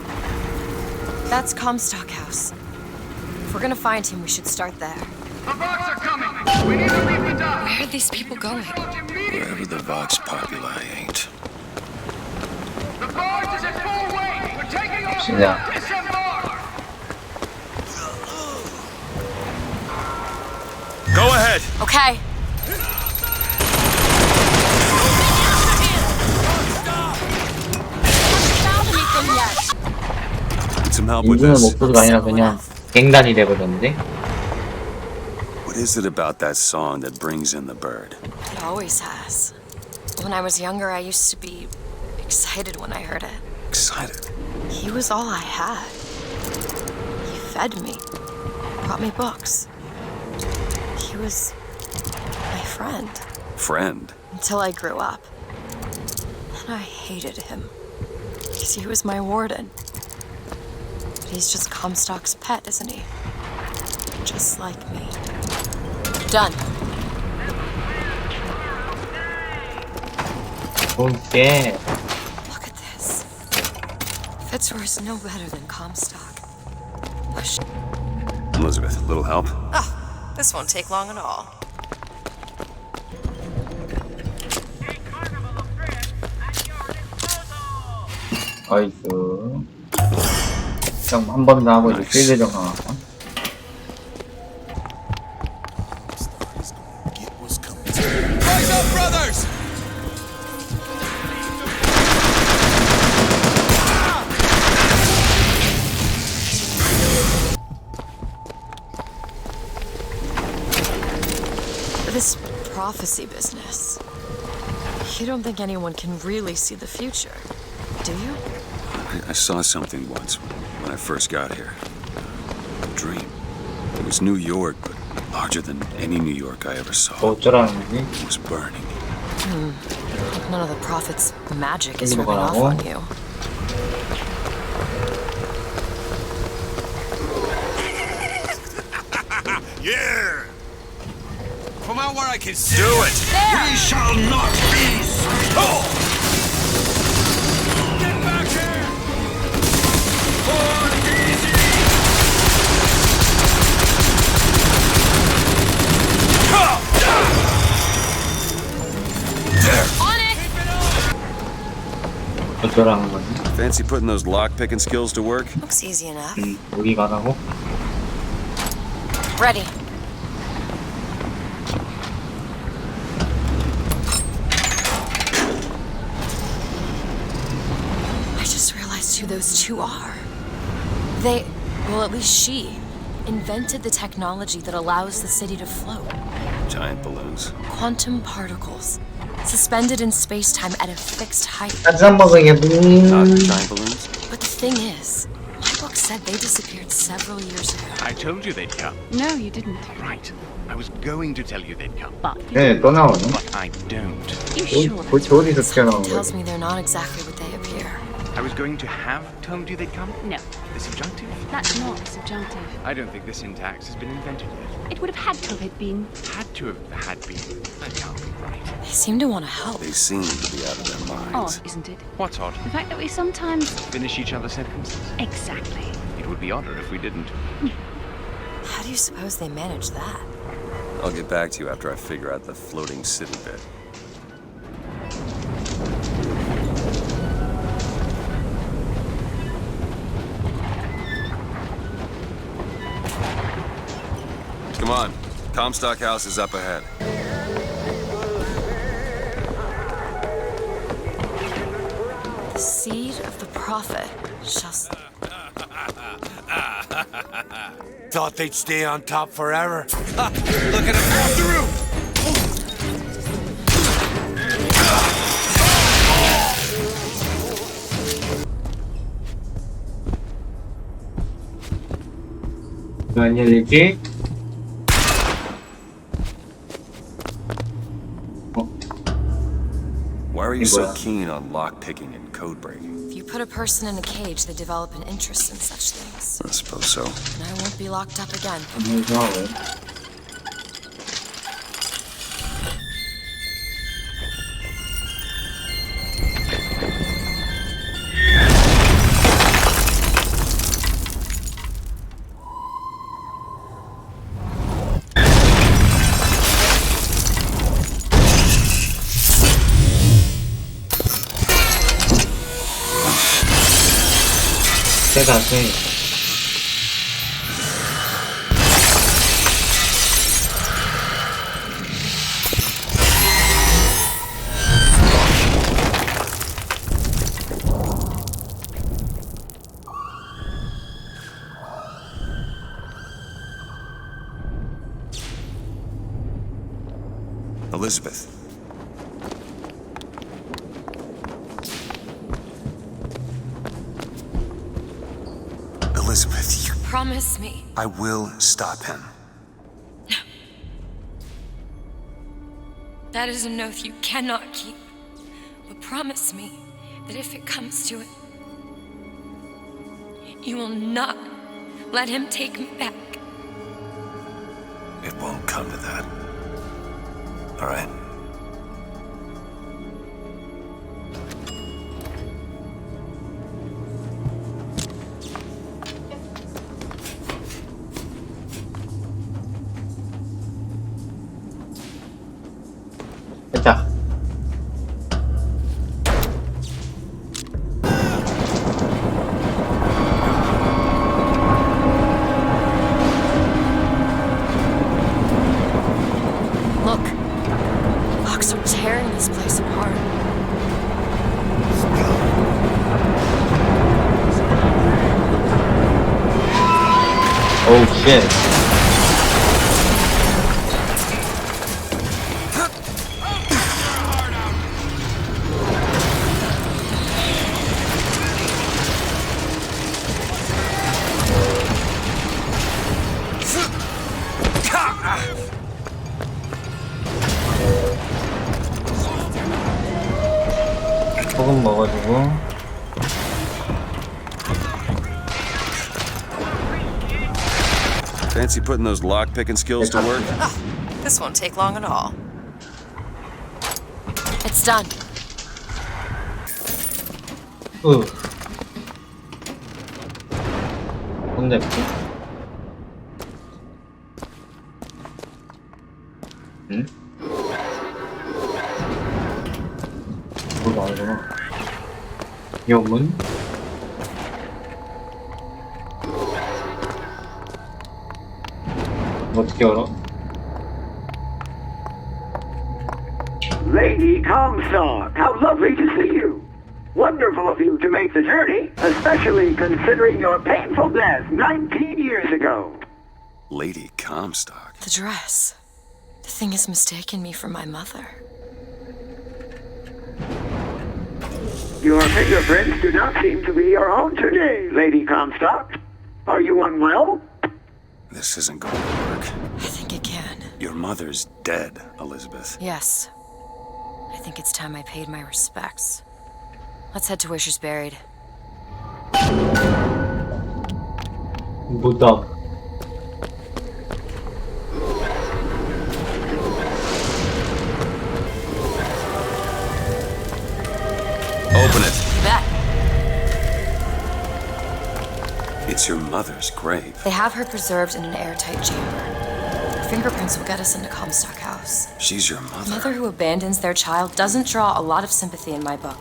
That's Comstock House. If we're gonna find him, we should start there. The Vox are coming! We need to leave the dock! Where are these people going? Wherever the Vox Populi ain't. The barge is at full weight! We're taking off! Yeah. Disembark! Go ahead! Okay. Need some help with 인준의 this. 목소리가 아니라 그냥 갱단이 돼버렸는데? What is it about that song that brings in the bird? It always has. When I was younger, I used to be excited when I heard it. Excited. He was all I had. He fed me, brought me books. He was my friend. Friend? Until I grew up. And I hated him. Because he was my warden. But he's just Comstock's pet, isn't he? Just like me. Done. Okay. Look at this. Fitzroy is no better than Comstock. Push. Elizabeth, a little help? Ah, this won't take long at all. 나이스. 그냥 한 번 더 하고 이제 필드 정하고. Rise up, brothers! This prophecy business. You don't think anyone can really see the future, do you? I saw something once when I first got here. A dream. It was New York, but larger than any New York I ever saw. 어쩌라는지? It was burning. None of the prophet's magic is rubbing off on you. Yeah! Come out where I can see. Do it! We shall not be stole! Get back here! For easy! There! On it! 어쩌라는 거지? Fancy putting those lock-picking skills to work? Looks easy enough. 여기 가라고? Ready. I just realized who those two are. They, well, at least she, invented the technology that allows the city to float. Giant balloons. Quantum particles, suspended in space-time at a fixed height. Not giant balloons? But the thing is, my book said they disappeared several years ago. I told you they'd come. No, you didn't. Right. I was going to tell you they'd come. But 네, 또 나오네. But I don't. You sure? 도대체 어디서 튀어나온 Something tells 거지? me they're not exactly what they appear. I was going to have told you they'd come? No, The subjunctive? that's not subjunctive. I don't think the syntax has been invented yet. It would have had to have been. Had to have had been. That can't be right. They seem to want to help. They seem to be out of their minds. Odd, isn't it? What's odd? The fact that we sometimes... Finish each other's sentences? Exactly. It would be odder if we didn't. How do you suppose they manage that? I'll get back to you after I figure out the floating city bit. on. Comstock House is up ahead. The seed of the prophet shall... Thought they'd stay on top forever. Ha! Look at him off the roof! 안 열리지? Why are you so keen on lockpicking and code breaking? If you put a person in a cage, they develop an interest in such things. I suppose so. And I won't be locked up again. 세다 세. Elizabeth. Elizabeth, you... Promise me. I will stop him. That is an oath you cannot keep. But promise me that if it comes to it, you will not let him take me back. It won't come to that. All right? 됐다. Look, Hawks are tearing this place apart. Oh shit. 소금 먹어주고. Fancy putting those lock-picking skills to work? This won't take long at all. It's done. 근데 응? 그거 아니구나. 여문? 어떻게 알아? Lady Comstock, how lovely to see you. Wonderful of you to make the journey, especially considering your painful death 19 years ago. Lady Comstock? The dress. The thing has mistaken me for my mother. Your fingerprints do not seem to be your own today, Lady Comstock. Are you unwell? This isn't going to work. I think it can. Your mother's dead, Elizabeth. Yes. I think it's time I paid my respects. Let's head to where she's buried. 뭐다? Open it. You bet. It's your mother's grave. They have her preserved in an airtight chamber. Her fingerprints will get us into Comstock House. She's your mother. A mother who abandons their child doesn't draw a lot of sympathy in my book.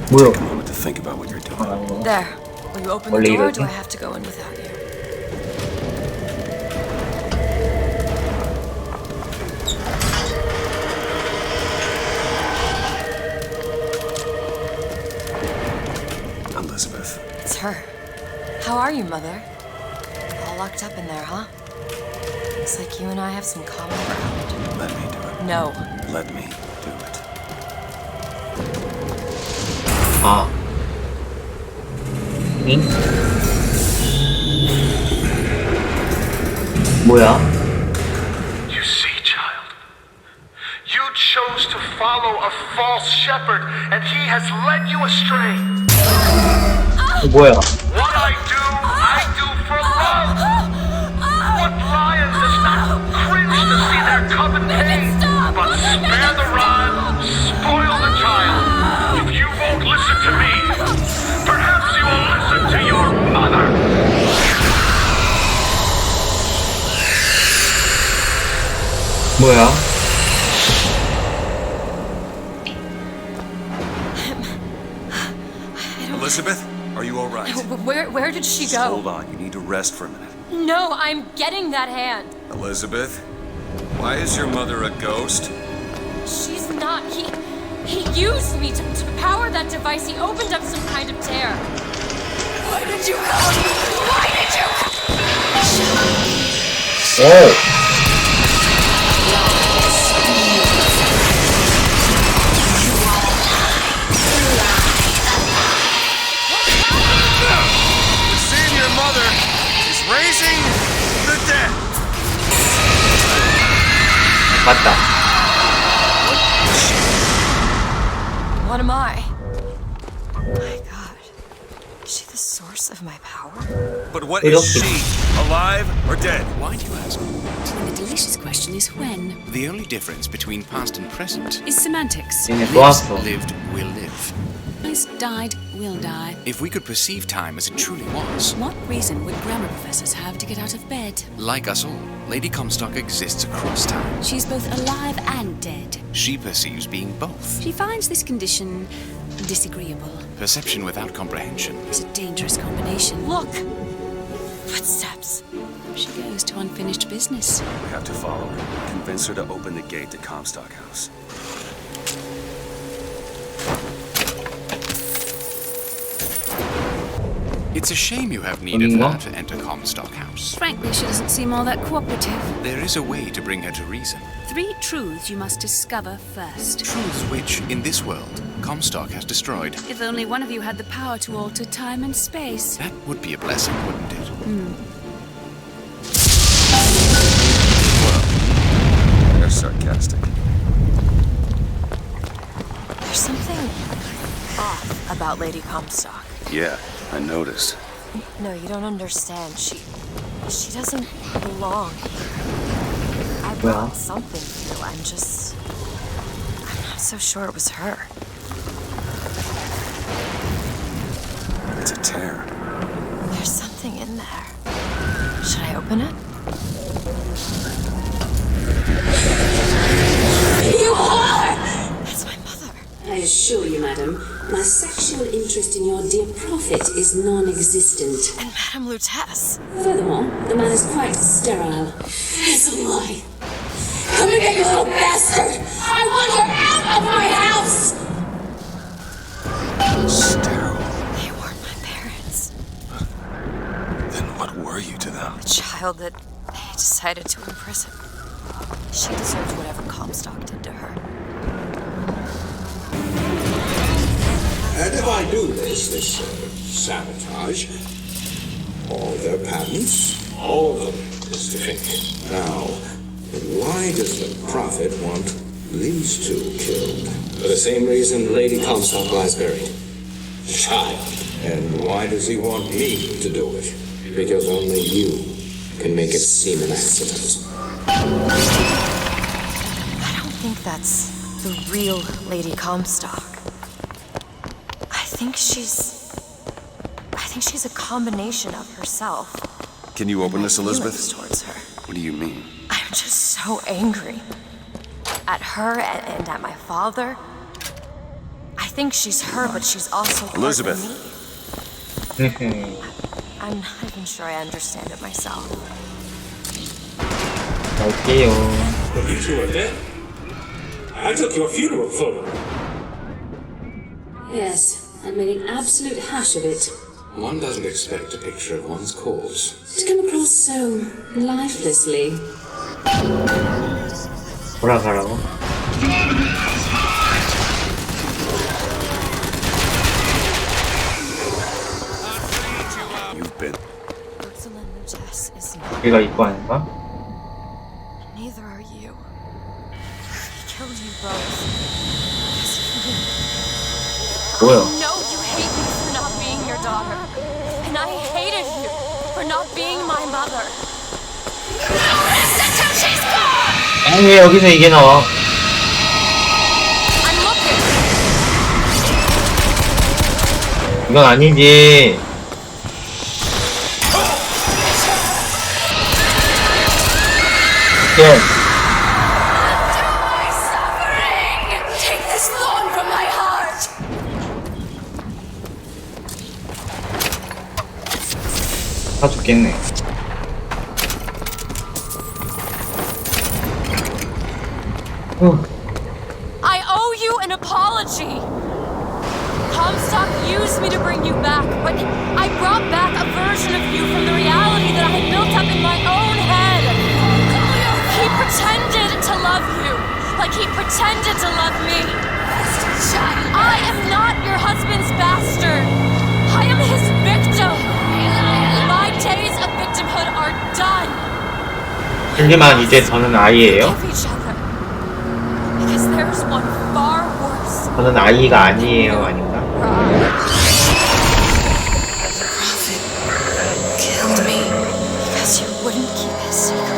Take a moment to think about what you're doing. There. Will you open the door, or do I have to go in without you? It's her. How are you, Mother? All locked up in there, huh? Looks like you and I have some common ground. Let me do it. No. Let me do it. 아. 응? 뭐야? You see, child, you chose to follow a false shepherd, and he has led you astray. 뭐야? What I do for love. What lion does not cringe to see their coven pain? But spare the rod, spoil the child. If you won't listen to me, perhaps you will listen to your mother. 뭐야? Elizabeth, are you all right? Where did she Just go? hold on. You need to rest for a minute. No, I'm getting that hand. Elizabeth, why is your mother a ghost? She's not. He used me to power that device. He opened up some kind of tear. Why did you come? Why did you come? Oh. Your mother is raising the dead. 맞다. What am I? My God. Is she the source of my power? But what is she? Alive or dead? Why do you ask? The delicious question is when. The only difference between past and present Is semantics. lives, lived, will live. Is died, will die. If we could perceive time as it truly was, What reason would grammar professors have to get out of bed? like us all, Lady Comstock exists across time. She's both alive and dead. She perceives being both. She finds this condition disagreeable. Perception without comprehension. It's a dangerous combination. Look! Footsteps. She goes to unfinished business. We have to follow her. Convince her to open the gate to Comstock House. It's a shame you have needed her to enter Comstock House. Frankly, she doesn't seem all that cooperative. There is a way to bring her to reason. 3 truths you must discover first. Truths which, in this world, Comstock has destroyed. If only one of you had the power to alter time and space. That would be a blessing, wouldn't it? They're sarcastic. There's something off about Lady Comstock. Yeah, I noticed. No, you don't understand. She doesn't belong here. I brought something to you. I'm not so sure it was her. It's a tear. There's something in there. Should I open it? You are! That's my mother. I assure you, madam, my sexual interest in your dear prophet is non-existent. And Madame Lutece. Furthermore, the man is quite sterile. It's a lie. Come here, you little bastard! I want her out of my house! Sterile. They weren't my parents. Then what were you to them? A child that they decided to imprison. She deserved whatever Comstock did to her. And if I do this sabotage, all their patents, all of them, Mr. Fink. Now, why does the prophet want these two killed? For the same reason Lady Comstock lies buried. Child. And why does he want me to do it? Because only you can make it seem an accident. I don't think that's the real Lady Comstock. I think she's a combination of herself. Can you open this, Elizabeth? Feelings towards her. What do you mean? I'm just so angry at her and at my father. I think she's her, but she's also part of Elizabeth. me. I'm not even sure I understand it myself. 갈게요. But you two are dead. I took your funeral photo. Yes, and made an absolute hash of it. One doesn't expect a picture of one's corpse. To come across so lifelessly. 돌아가라고? You've been. 얘가 입고 아닌가? Neither are you. He killed you both. 뭐야? I know you hate me for not being your daughter. And I hated you for not being my mother. Rest until she's gone! 아니 왜 여기서 이게 나와? I'm looking. 이건 아니지. 예. Take this thorn from my heart! 다 죽겠네. I owe you an apology. Comstock used me to bring you back, but I brought back a version of you from the reality that I had built up in my own head. He pretended to love you, like he pretended to love me. I am not your husband's bastard. I am his victim. My days of victimhood are done. 하지만 이제 저는 아이예요. Forgive each other. Because there's one far worse. 저는 아이가 아니에요, 아닌가? Killed me because you wouldn't keep his secret.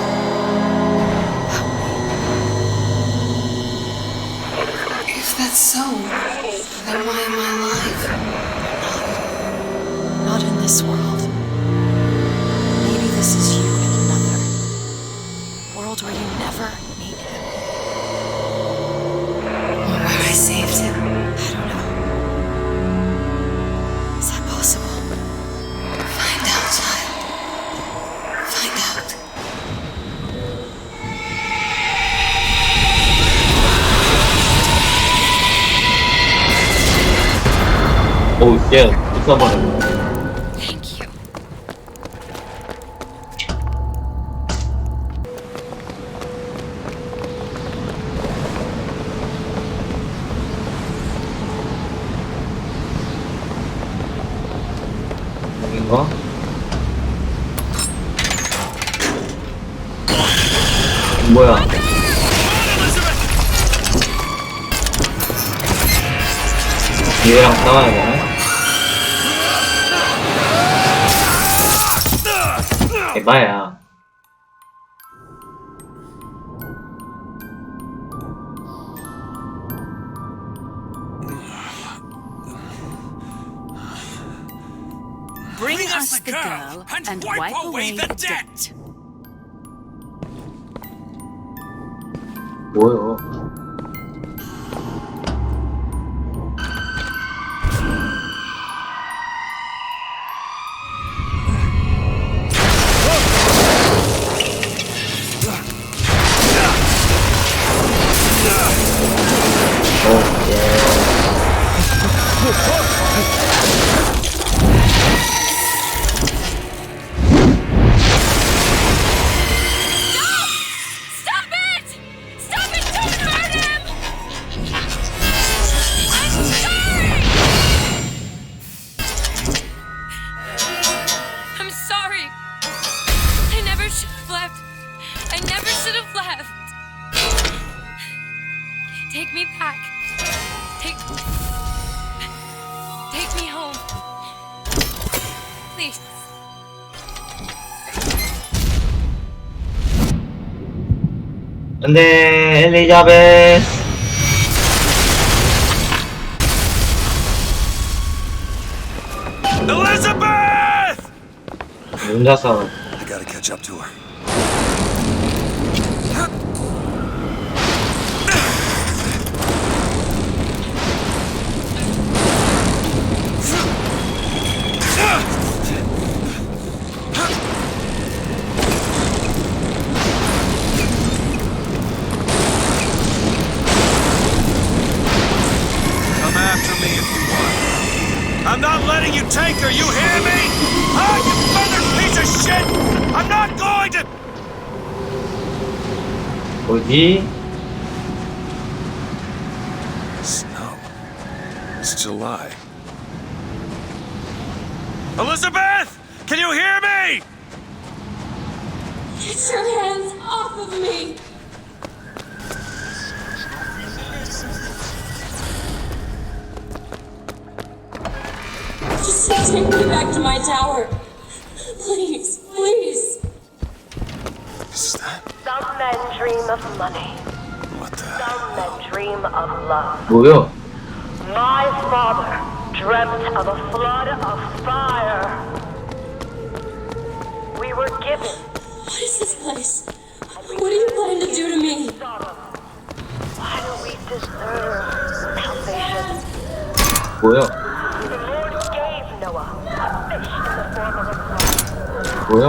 If that's so, then why am I alive? Not in this world. Maybe this is you in another world where you never meet him. Or where I saved him. I don't know. Is that possible? Find out, child. Find out. 오, 얘 부숴버렸네. Thank you. 여긴가? 뭐야? 얘랑 싸워야 되나? 에바야. Bring us the girl and wipe away the debt. 뭐요? Take me back. Take me home. Please. 안돼, 엘리자베스. Elizabeth! 혼자 싸워. I gotta catch up to her. I'm not letting you take her, you hear me? Ah, you feathered piece of shit! I'm not going to... 어디? Snow. It's July. Elizabeth! Can you hear me? Get your hands off of me! Just take me back to my tower. Please, please. Is that? Some men dream of money. What the? Some men dream of love. 뭐야? My father dreamt of a flood of fire. We were given. What is this place? What are you planning to do to me? Why do we deserve salvation? 뭐야? The Lord gave Noah a fish in the form of a crow. 뭐야?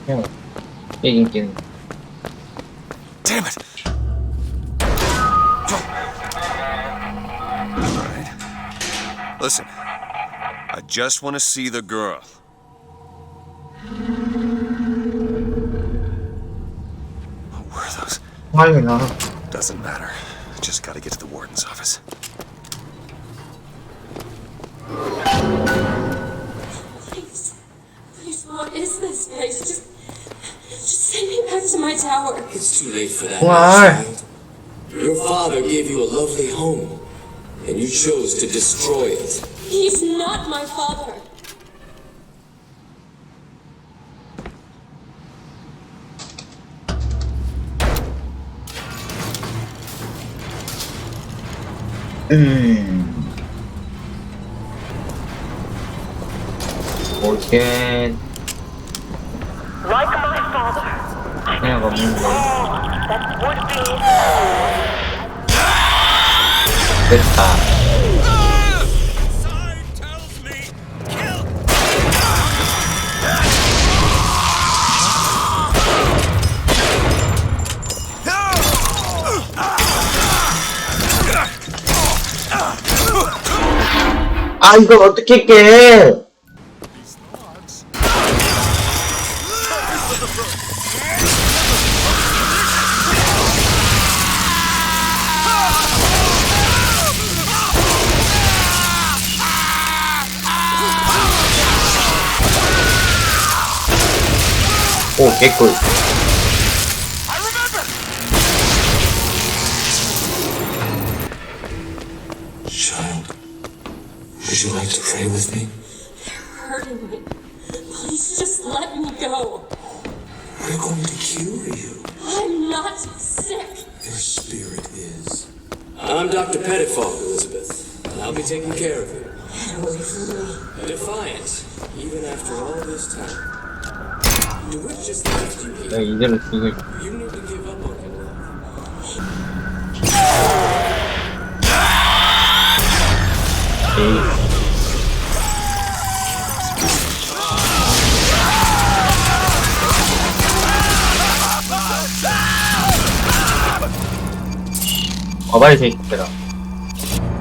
그냥 깨긴 깨는. Damn it! Alright. Listen, I just want to see the girl. Where are those? 화요일 나. Doesn't matter. Just gotta get to the warden's office. Please, please, what is this place? Just send me back to my tower. It's too late for that. Why? child. Your father gave you a lovely home, and you chose to destroy it. He's not my father. 오케이. Like my father, 그냥 없는데. that would be. 됐다. 아, 이걸 어떻게 깨? 오, 개꿀. Child, would you like to pray with me? They're hurting me. Please just let me go. We're going to cure you. I'm not sick. Your spirit is. I'm Dr. Pettifog, Elizabeth, and I'll be taking care of you. Get away from me. Defiant, even after all this time. DeWitt just left you 야, here. 이대로 죽을. You need to give up on your love. 에이. 와봐, 이 새끼들아.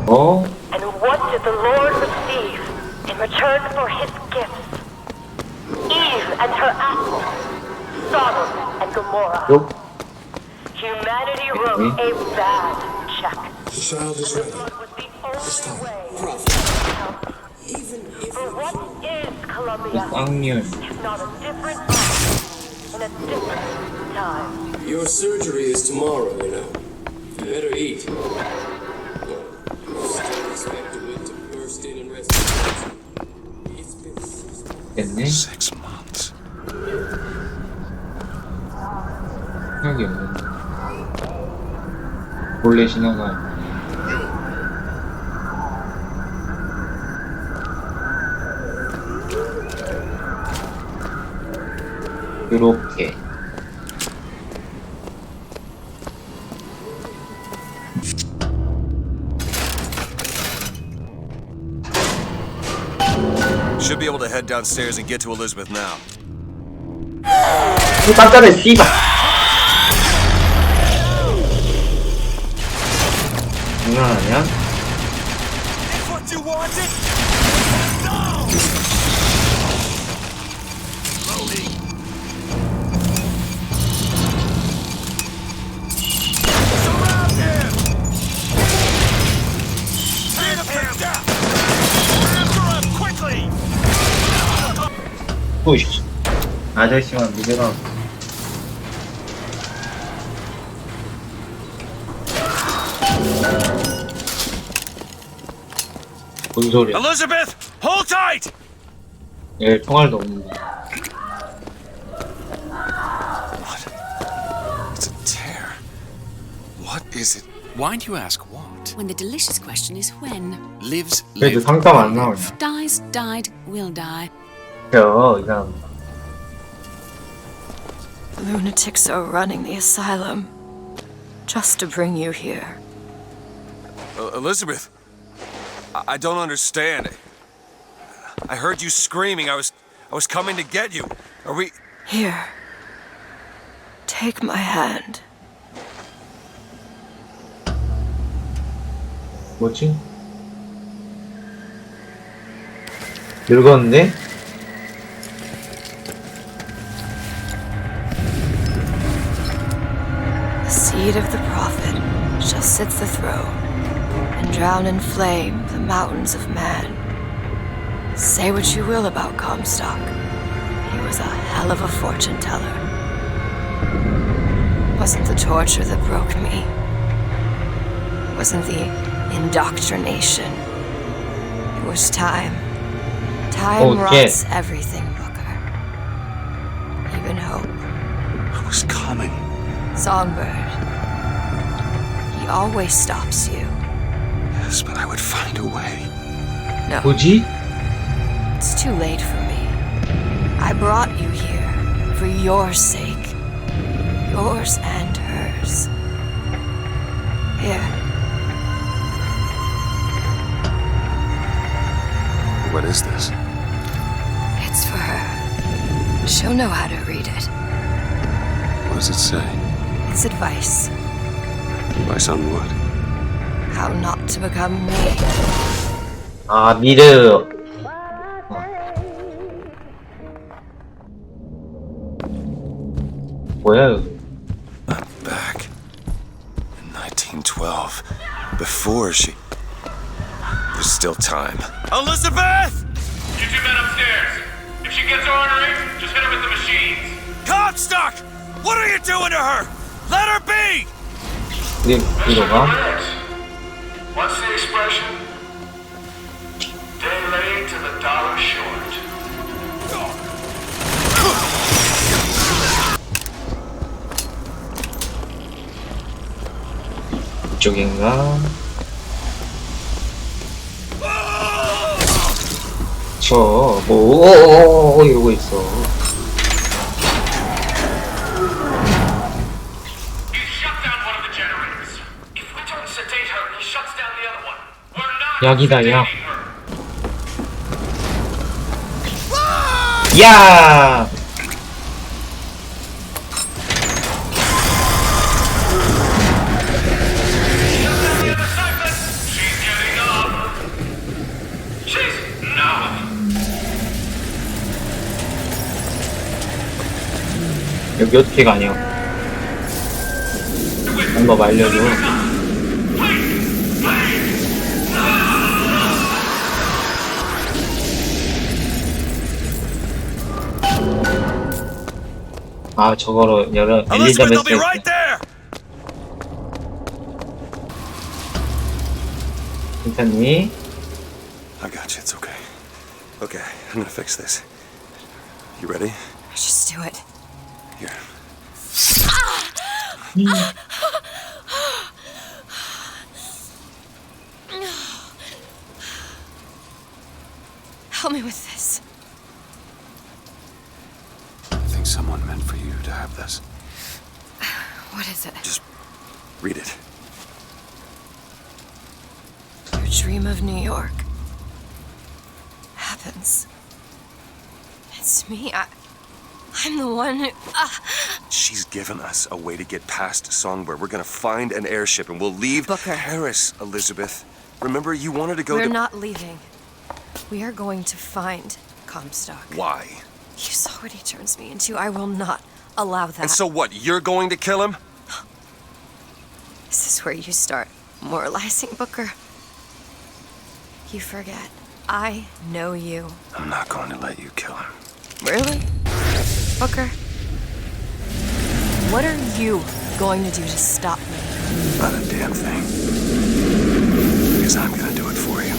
어? And what did the Lord receive in return for his gifts? Eve and her apple, Sodom and Gomorrah. 요? Humanity wrote a bad check. The child is ready. This time, prophet. For what is Columbia 쌍년. if not a different life in a different time? Your surgery is tomorrow, you know. You better eat. Still expect DeWitt to burst in and rescue you. It's been 됐네. 6 months. 생각이 없는데. 몰래 지나가. 요렇게. Should be able to head downstairs and get to Elizabeth now. 깜짝이야, 씨발. 장난 아니야? What you wanted? 오이씨. 아저씨만 믿으라. 뭔 소리야? Elizabeth, hold tight. 예, 총알도 없는데. It's a tear. What is it? Why do you ask what? When the delicious question is when. Lives, 그래도 lived, 상담 안 나오냐? Dies, died, will die. 저, 이 사람. Lunatics are running the asylum just to bring you here. Elizabeth, I don't understand. I heard you screaming. I was coming to get you. Are we... Here. Take my hand. 뭐지? 늙었는데? The seed of the prophet shall sit the throne and drown in flame the mountains of man. Say what you will about Comstock. He was a hell of a fortune teller. Wasn't the torture that broke me. Wasn't the indoctrination. It was time. Time rots everything, Booker. Even hope. I was coming. Songbird. He always stops you. Yes, but I would find a way. No. 뭐지? It's too late for me. I brought you here for your sake. Yours and hers. Here. What is this? It's for her. She'll know how to read it. What does it say? It's advice. Advice on what? How not to become me. 아, 미르. 뭐야, 이거? I'm back. In 1912. Before she... There's still time. Elizabeth! You two men upstairs. If she gets ornery, just hit her with the machines. Comstock! What are you doing to her? Let her be! 뒤로 가. What's the expression? Day late to the dollar short. 이쪽인가? 뭐, 이러고 있어. 약이다, 약. 야! 여기 어떻게 가냐? 뭔가 말려줘. 아, 저거로 열어 엘리자베스. 괜찮니? I got you. It's okay. Okay, I'm gonna fix this. You ready? Just do it. Here. Help me with this. I think so. someone meant for you to have this. What is it? Just read it. Your dream of New York happens. It's me. I'm the one who... She's given us a way to get past Songbird. We're gonna find an airship and we'll leave Paris, Elizabeth. Remember, you wanted to go We're not leaving. We are going to find Comstock. Why? You saw what he turns me into. I will not allow that. And so what? You're going to kill him? This is where you start moralizing, Booker. You forget. I know you. I'm not going to let you kill him. Really? Booker? What are you going to do to stop me? Not a damn thing. Because I'm gonna do it for you.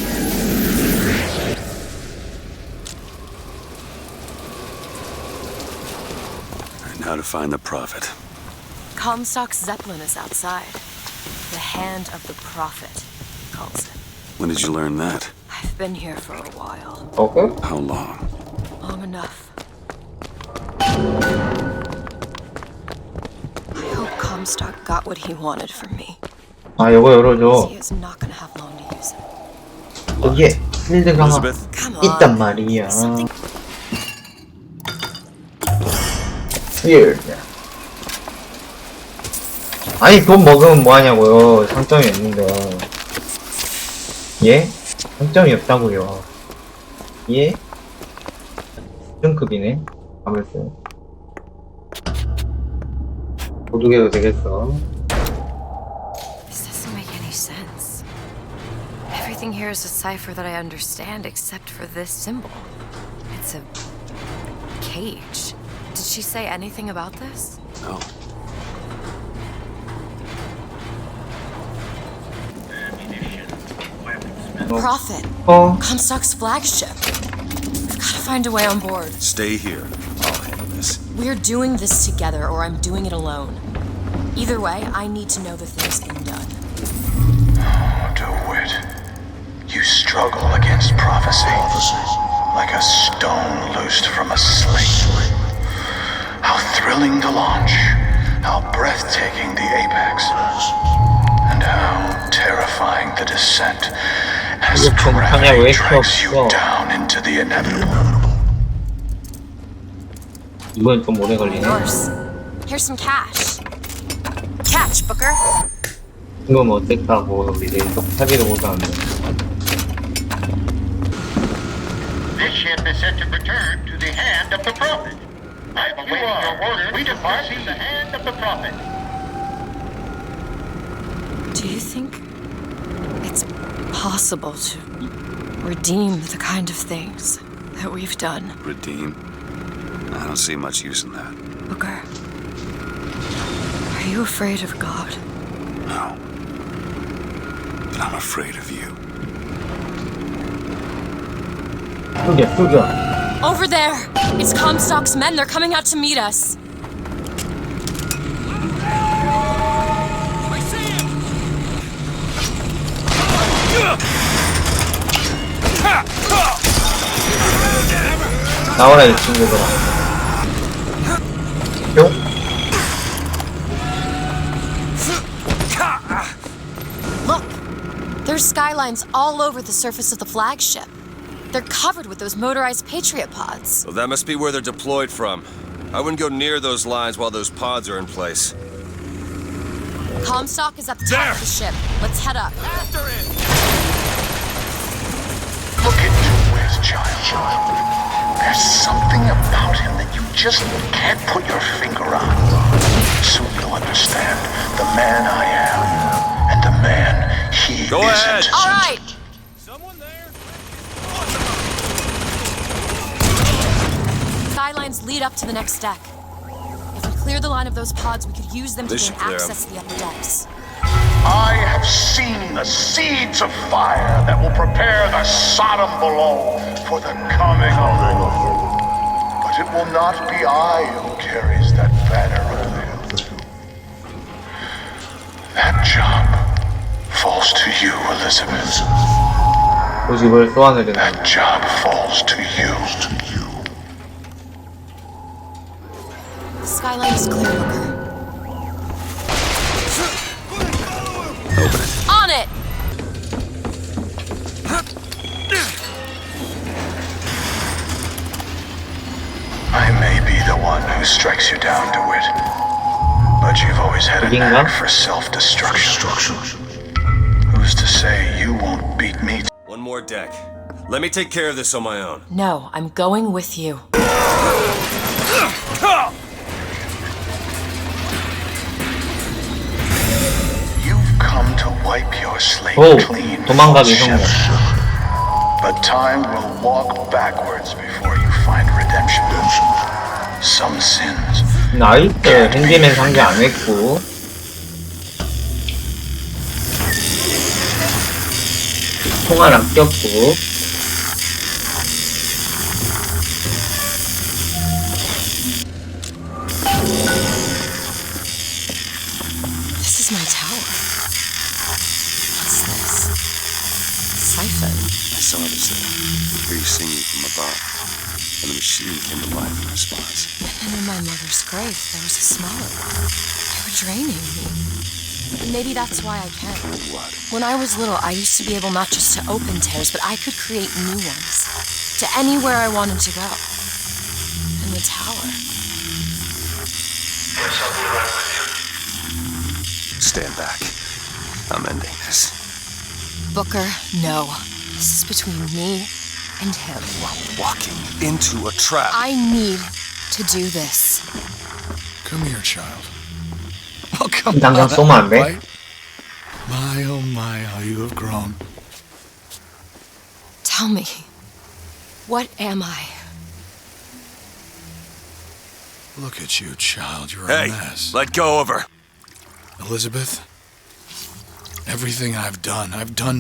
Alright, now to find the Prophet. Comstock's Zeppelin is outside. The Hand of the Prophet, he calls it. When did you learn that? I've been here for a while. Okay. How long? Long enough. I hope Comstock got what he wanted from me. 아, 이거 열어줘. He is not gonna have long to use it. 여기에 필드가 있단 말이야. 필드. 아니, 돈 먹으면 뭐하냐고요. 상점이 없는데. 예? 상점이 없다고요. 예? 수준급이네. 아무래도 도둑해도 되겠어. This doesn't make any sense. Everything here is a cipher that I understand except for this symbol. It's a cage. Did she say anything about this? No. Prophet. Comstock's flagship. We've got to find a way on board. Stay here. I'll handle this. We're doing this together, or I'm doing it alone. Either way, I need to know the thing's been done. DeWitt, you struggle against prophecy like a stone loosed from a sling. How thrilling the launch, how breathtaking the apex, and how terrifying the descent as gravity drags you down into the inevitable. 이건 좀 오래 걸리네. Yours. Here's some cash. Catch, Booker. 이건 어땠다고 우리 사기도 못하는데. This ship is set to return to the Hand of the Prophet. I await your order. We depart to the Hand of the Prophet. Do you think it's possible to redeem the kind of things that we've done? Redeem? I don't see much use in that. Booker, are you afraid of God? No. But I'm afraid of you. 숙여. Over there! It's Comstock's men. They're coming out to meet us. I see him! 나와라 이 친구들아. 뿅. Look! There's skylines all over the surface of the flagship. They're covered with those motorized Patriot pods. Well, that must be where they're deployed from. I wouldn't go near those lines while those pods are in place. Comstock is at the top of the ship. Let's head up. After it! Look at DeWitt, child. There's something about him that you just can't put your finger on. Soon you'll understand the man I am and the man he Go ahead. isn't. All right. Skylines lead up to the next deck. If we clear the line of those pods, we could use them to gain access to the upper decks. I have seen the seeds of fire that will prepare the Sodom below for the coming of the Lord. But it will not be I who carries that banner of them. That job falls to you, Elizabeth. 고집을 쏘아내리는. That job falls to you. Skyline is clear, Booker. Open it. On it! I may be the one who strikes you down, DeWitt, but you've always had a knack for self-destruction. Who's to say you won't beat me? One more deck. Let me take care of this on my own. No, I'm going with you. You've come to wipe your slate clean, 도망가기 성공. but time will walk backwards before you find redemption. Some sins. 나이스 핸디맨 상대 안 했고. 통화 아꼈고. This is my tower. What's this? Siphon. I saw this there. I hear you singing from above. And the machine came to life in response. And in my mother's grave, there was a smaller one. They were draining me. Maybe that's why I can. What? When I was little, I used to be able not just to open tears, but I could create new ones. To anywhere I wanted to go. And the tower. Stand back. I'm ending this. Booker, no. This is between me and him. Walking into a trap. I need to do this. Come here, child. Oh, come on. 쏘면 안 돼? Right? My, oh my, how you have grown. Tell me, what am I? Look at you, child. You're Hey, a mess. let go of her. Elizabeth, everything I've done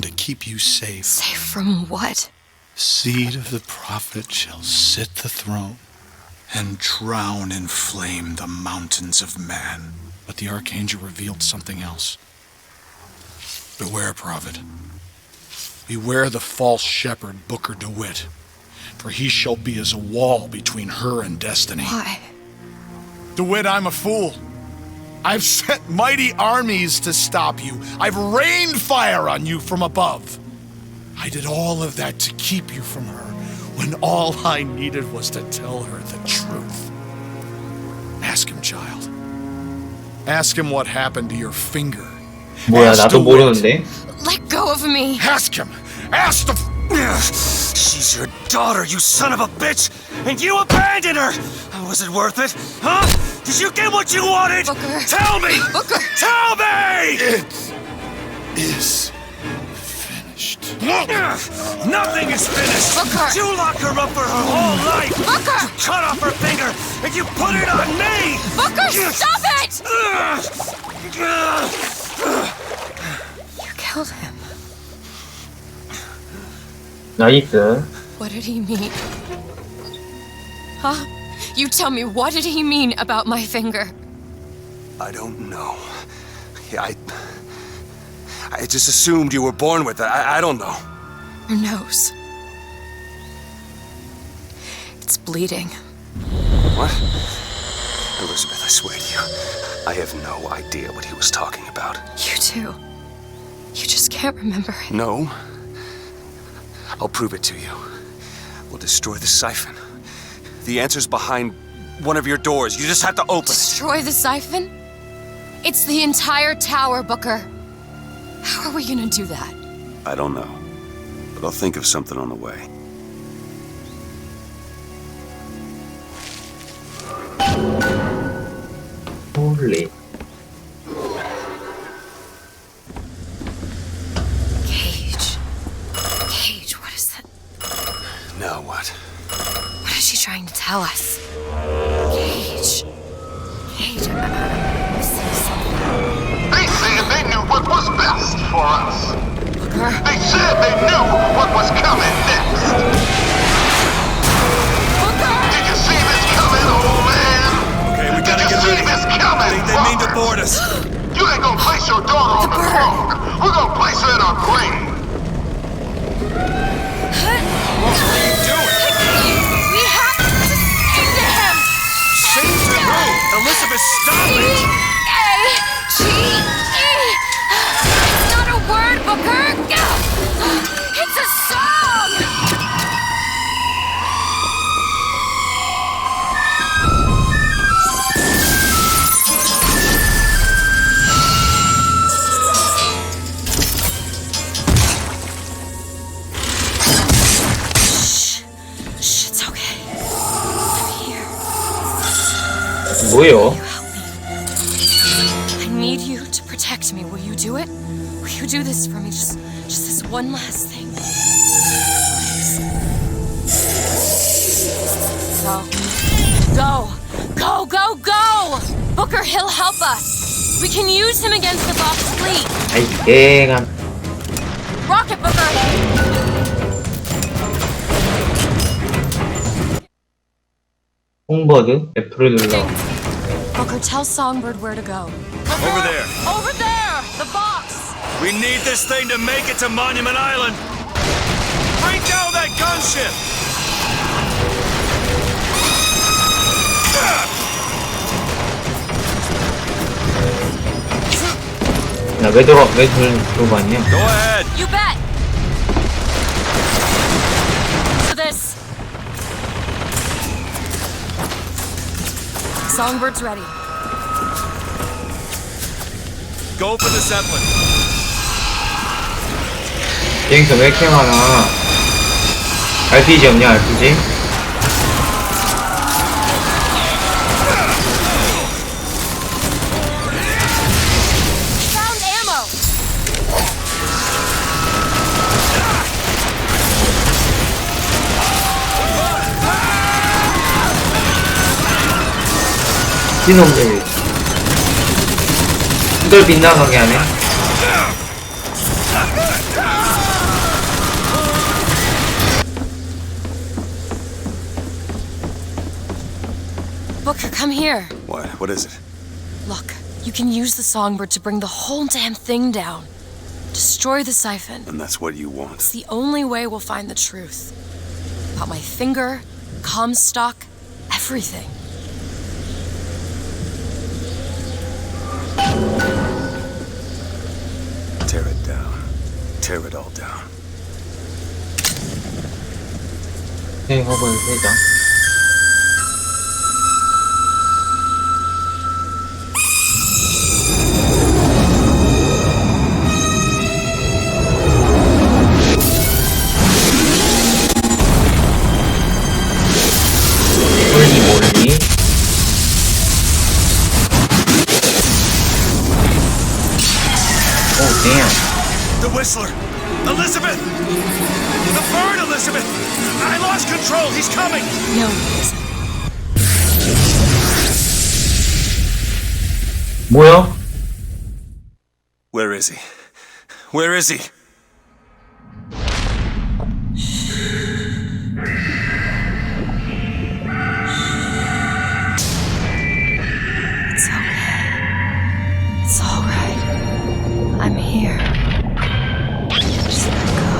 to keep you safe. Safe from what? Seed of the prophet shall sit the throne and drown in flame the mountains of man. But the archangel revealed something else. Beware, prophet. Beware the false shepherd, Booker DeWitt, for he shall be as a wall between her and destiny. Why? DeWitt, I'm a fool. I've sent mighty armies to stop you. I've rained fire on you from above. I did all of that to keep you from her, when all I needed was to tell her the truth. Ask him, child. Ask him what happened to your finger. 뭐야, 나도 모르는데. Let go of me. Ask him. Ask the... She's your daughter, you son of a bitch! And you abandoned her! Was it worth it? Huh? Did you get what you wanted? Booker. Tell me! Booker. Tell me! It is finished. Nothing is finished! Booker. You locked her up for her whole life! Booker. You cut off her finger, and you put it on me! Booker, stop it! You killed him. 나이스. What did he mean? Huh? You tell me, what did he mean about my finger? I don't know. I just assumed you were born with it. I don't know. Your nose. It's bleeding. What? Elizabeth, I swear to you, I have no idea what he was talking about. You too. You just can't remember it. No. I'll prove it to you. We'll destroy the siphon. The answer's behind one of your doors. You just have to open it. Destroy the siphon? It's the entire tower, Booker. How are we gonna do that? I don't know. But I'll think of something on the way. 홀리. Cage, what is that? Now what? What is she trying to tell us? Cage, I'm missing something. They said they knew what was best for us. Booker? They said they knew what was coming next. Booker! Did you see this coming, old man? Okay, we gotta get ready. They mean to board us. You ain't gonna place your daughter on the throne. We're gonna place her in her grave. What are you doing? We have to sing to him! Sing to who? Elizabeth! stop it! C-A-G-E! It's not a word, Booker! It's a song! Shh, it's okay. I'm here. 뭐예요? I need you to protect me. Will you do it? Will you do this for me? Just this one last thing. Please. Go! Booker, he'll help us. We can use him against the Box fleet. 아이 개가. Rocket, Booker. 홍버드 F를 눌러. Booker, tell Songbird where to go. Over there. Over there! The box! We need this thing to make it to Monument Island. Bring down that gunship! 왜 들고 가냐? Go ahead. You bet! For this. Songbird's ready. Go for the Zeppelin. 비행기 왜 이렇게 많아? RPG 없냐, RPG? Found ammo! 신놈들. 이걸 빗나가게 하네? Booker, come here. What? What is it? Look, you can use the Songbird to bring the whole damn thing down. Destroy the siphon. And that's what you want. It's the only way we'll find the truth. About my finger, Comstock, everything. Tear it down. Tear it all down. 행복을 회장. 몰리. Oh damn. The Whistler. Elizabeth! The bird, Elizabeth! I lost control. He's coming. No, he isn't. 뭐야? Where is he? Where is he? It's okay. It's all right. I'm here. Just let go.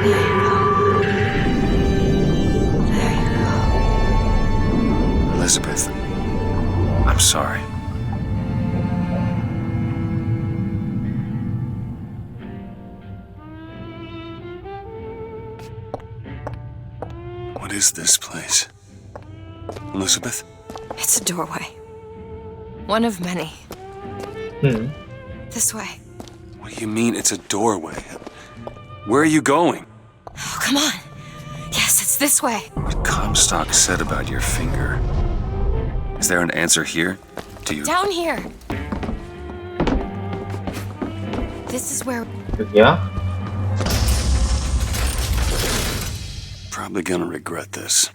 There you go. There you go. Elizabeth, I'm sorry. What is this place? Elizabeth? It's a doorway. One of many. This way. What do you mean it's a doorway? Where are you going? Oh, come on. Yes, it's this way. What Comstock said about your finger. Is there an answer here? Do you... Down here. This is where... 여기야? Probably gonna regret this.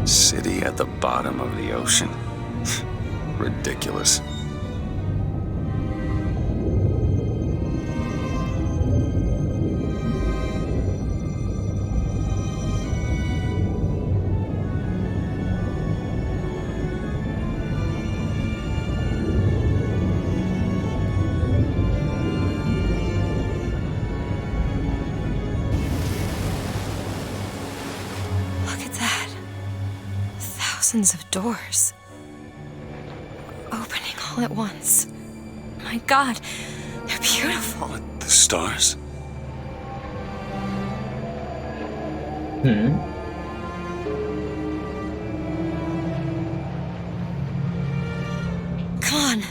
City at the bottom of the ocean. Ridiculous. thousands of doors. Opening all at once. My God, they're beautiful. The stars? Come on.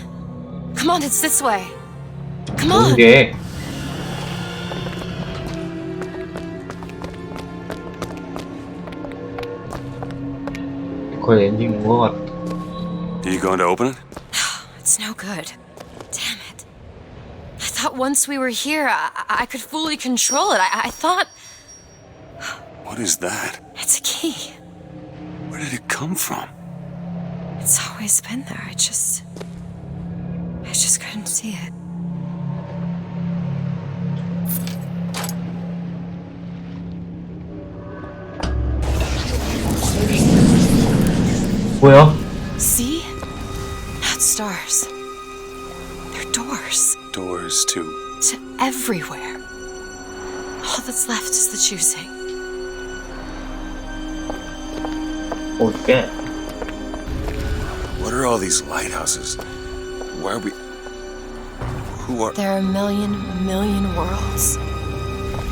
Come on, it's this way. Come on. 이게 거의 엔딩인 것 같아. You going to open it? It's no good. Damn it. I thought once we were here, I could fully control it. I thought... What is that? It's a key. Where did it come from? It's always been there. I just couldn't see it. 뭐야? See? Not stars. They're doors. Doors to... To everywhere. All that's left is the choosing. 어떻게? What are all these lighthouses? Why are we... Who are... There are a million worlds.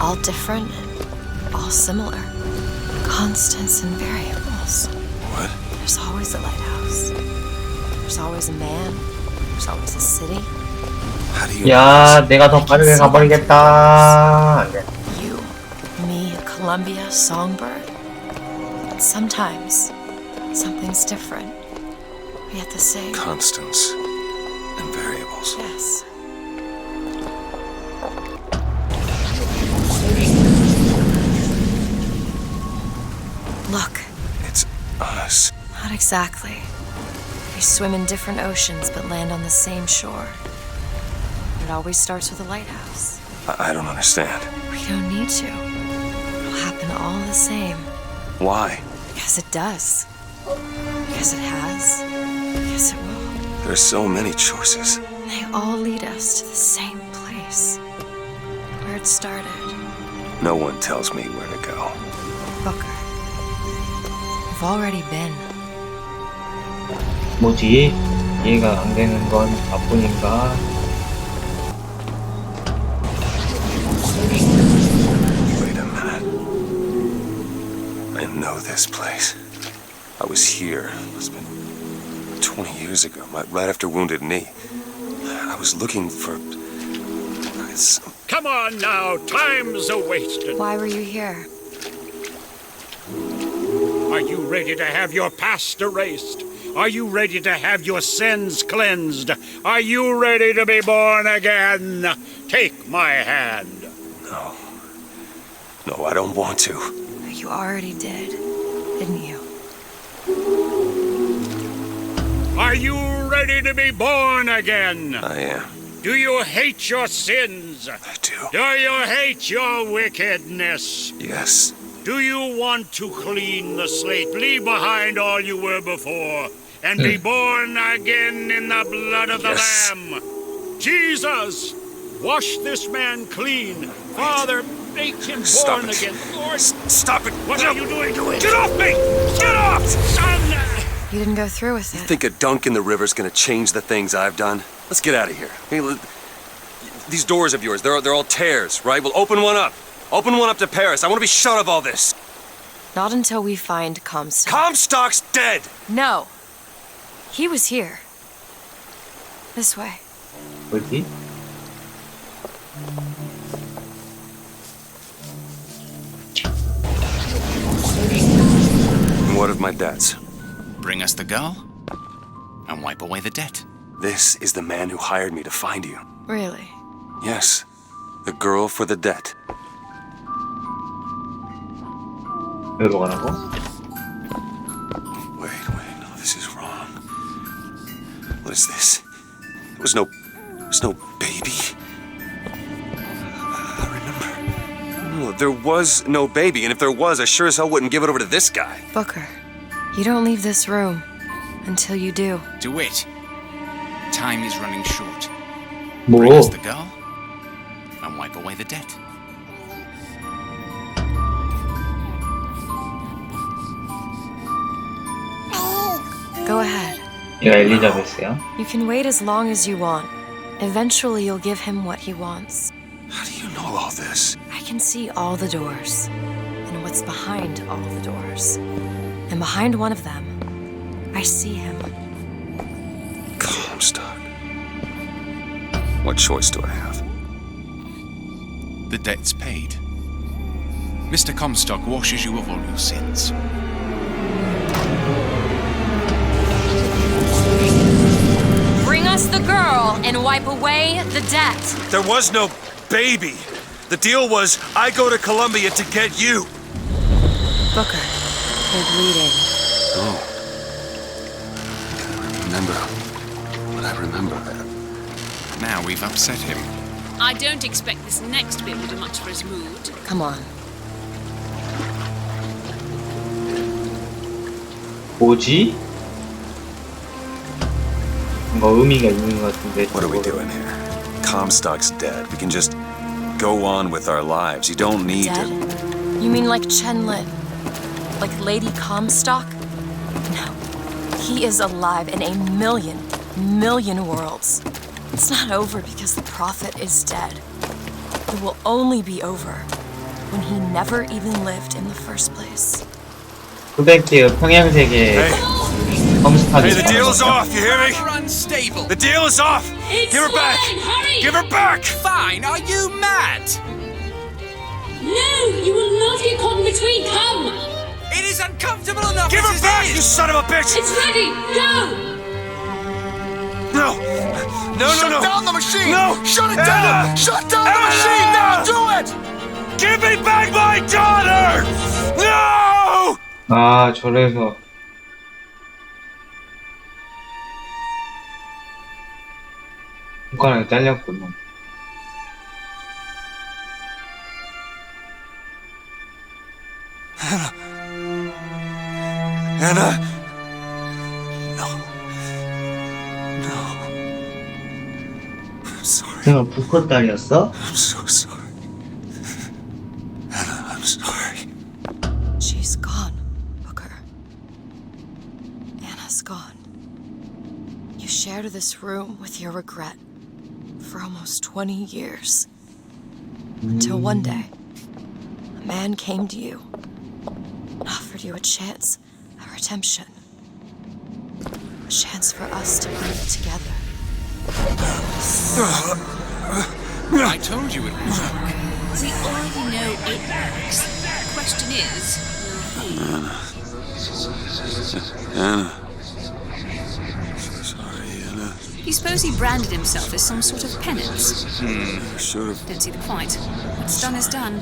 All different, all similar. Constants and variables. What? There's always a lighthouse. There's always a man. There's always a city. How do you... 야, 내가 더 빠르게 가버리겠다. You, me, Columbia, Songbird. But sometimes, something's different. Yet the same. Constants and variables. Yes. Look. It's us. Not exactly. We swim in different oceans but land on the same shore. It always starts with a lighthouse. I don't understand. We don't need to. It'll happen all the same. Why? Because it does. Because it has. Because it will. There's so many choices. They all lead us to the same place. Where it started. No one tells me where to go. Booker. We've already been. 뭐지? 이해가 안 되는 건 나뿐인가? Wait a minute. I know this place. I was here. It must have been 20 years ago, right after Wounded Knee. I was looking for... Come on now, time's a-wasted. Why were you here? Are you ready to have your past erased? Are you ready to have your sins cleansed? Are you ready to be born again? Take my hand. No. No, I don't want to. You already did, didn't you? Are you ready to be born again? I am. Do you hate your sins? I do. Do you hate your wickedness? Yes. Do you want to clean the slate, leave behind all you were before, and be born again in the blood of the Lamb? Jesus, wash this man clean. Father, make him born again. Lord, stop it. What are you doing to it? Get off me! Get off! Son! You didn't go through with it. You think a dunk in the river's gonna change the things I've done? Let's get out of here. Hey, these doors of yours, they're all tears, right? Well, open one up. Open one up to Paris. I want to be shut of all this. Not until we find Comstock. Comstock's dead! No. He was here. This way. 뭐지? And what of my debts? Bring us the girl, and wipe away the debt. This is the man who hired me to find you. Really? Yes. The girl for the debt. 여기로 가라고? Wait, no, this is wrong. What is this? There was no baby. I remember. No, there was no baby, and if there was, I sure as hell wouldn't give it over to this guy. Booker, you don't leave this room until you do. Do it. Time is running short. 뭐? Bring us the girl, and wipe away the debt. Go ahead. 얘가 엘리자베스야? You can wait as long as you want. Eventually, you'll give him what he wants. How do you know all this? I can see all the doors, and what's behind all the doors. And behind one of them, I see him. Comstock. What choice do I have? The debt's paid. Mr. Comstock washes you of all your sins. Bring us the girl and wipe away the debt. There was no baby. The deal was I go to Columbia to get you. Booker, you're bleeding. Oh. I remember. Now we've upset him. I don't expect this next bit will do much for his mood. Come on. 뭐지? 뭔가 의미가 있는 것 같은데. What are we doing here? Comstock's dead. We can just go on with our lives. You don't need Dead? to... You mean like Chen-Lit? Like Lady Comstock? No. He is alive in a million worlds. It's not over because the Prophet is dead. It will only be over when he never even lived in the first place. 900개의 평양세계 컴스타드. Hey, the deal's off, you hear me? Unstable. The deal is off! It's Give her back! fine, hurry! Give her back! Fine, are you mad? No, you will not get caught in between. Come! It is uncomfortable enough. Give her as it back, is. you son of a bitch! It's ready. Go! No! Shut down the machine! No! Shut it Anna! down! Shut down the Anna! machine! Now do it! Give me back my daughter! No! 아, 저래서. 손가락이 잘렸구나. Anna! I'm sorry. 내가 부커 딸이었어? I'm so sorry. Anna, I'm sorry. She's gone, Booker. Anna's gone. You shared this room with your regret for almost 20 years. Until one day, a man came to you and offered you a chance at redemption. A chance for us to be together. I told you it would work. We already know it works. The question is, will he? Anna. So sorry, Anna. Do you suppose he branded himself as some sort of penance? Should have. Don't see the point. What's done is done.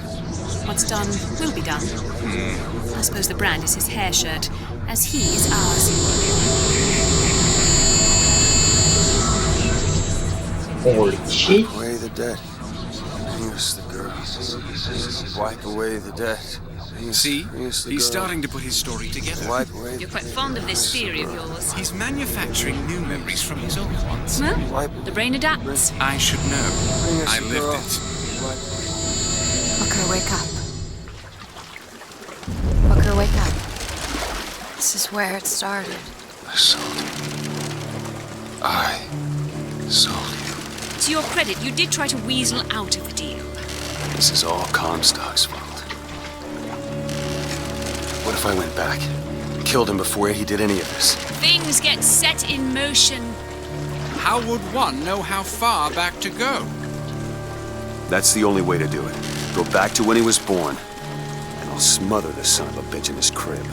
What's done will be done. I suppose the brand is his hair shirt, as he is ours. Holy shit. Wipe away the debt. Bring us the girl. Wipe away the debt. See? He's starting to put his story together. Wipe away You're quite fond of this theory of yours. He's manufacturing new memories from his old ones. Well, the brain adapts. I should know. I lived it. Booker, wake up. Booker, wake up. This is where it started. I sold you. I sold you. To your credit, you did try to weasel out of the deal. This is all Comstock's fault. What if I went back? Killed him before he did any of this? Things get set in motion. How would one know how far back to go? That's the only way to do it. Go back to when he was born, and I'll smother this son of a bitch in his crib.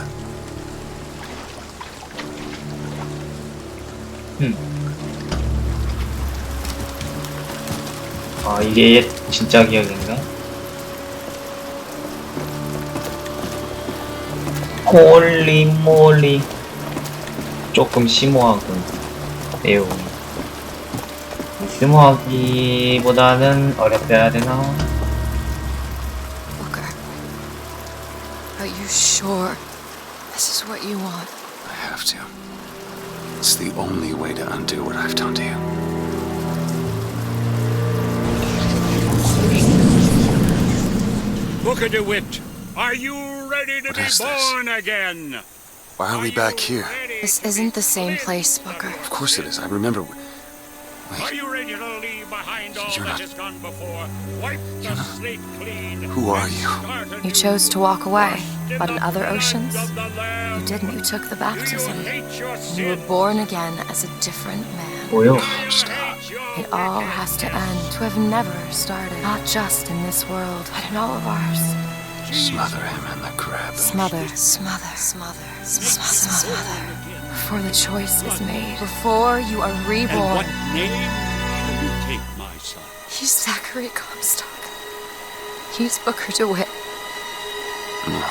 아, 이게 진짜 기억인가? 홀리 몰리. 조금 심오하군, 내용이. 심오하기보다는 어렵게 해야 되나? Booker, are you sure this is what you want? I have to. It's the only way to undo what I've done to you. Booker DeWitt, are you ready to be is this? born again? Why are we back here? This isn't the same place, Booker. Of course it is. I remember. Are you ready to leave behind all You're that not- has gone before? Wipe the slate clean. Who are you? You chose to walk away, but in other oceans, you didn't. You took the baptism. You were born again as a different man. 뭐요? It all has to end, to have never started. Not just in this world, but in all of ours. Smother him in the crab. Smother, smother, smother, smother, smother. Before the choice is made, before you are reborn. And what name will you take, my son? He's Zachary Comstock. He's Booker DeWitt. No.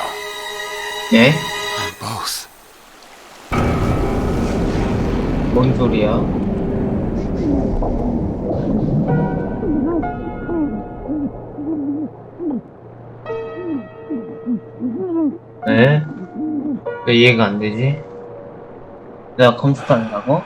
예? Both. 뭔 소리야? 네? 왜 이해가 안 되지? 내가 컴퓨터 한다고?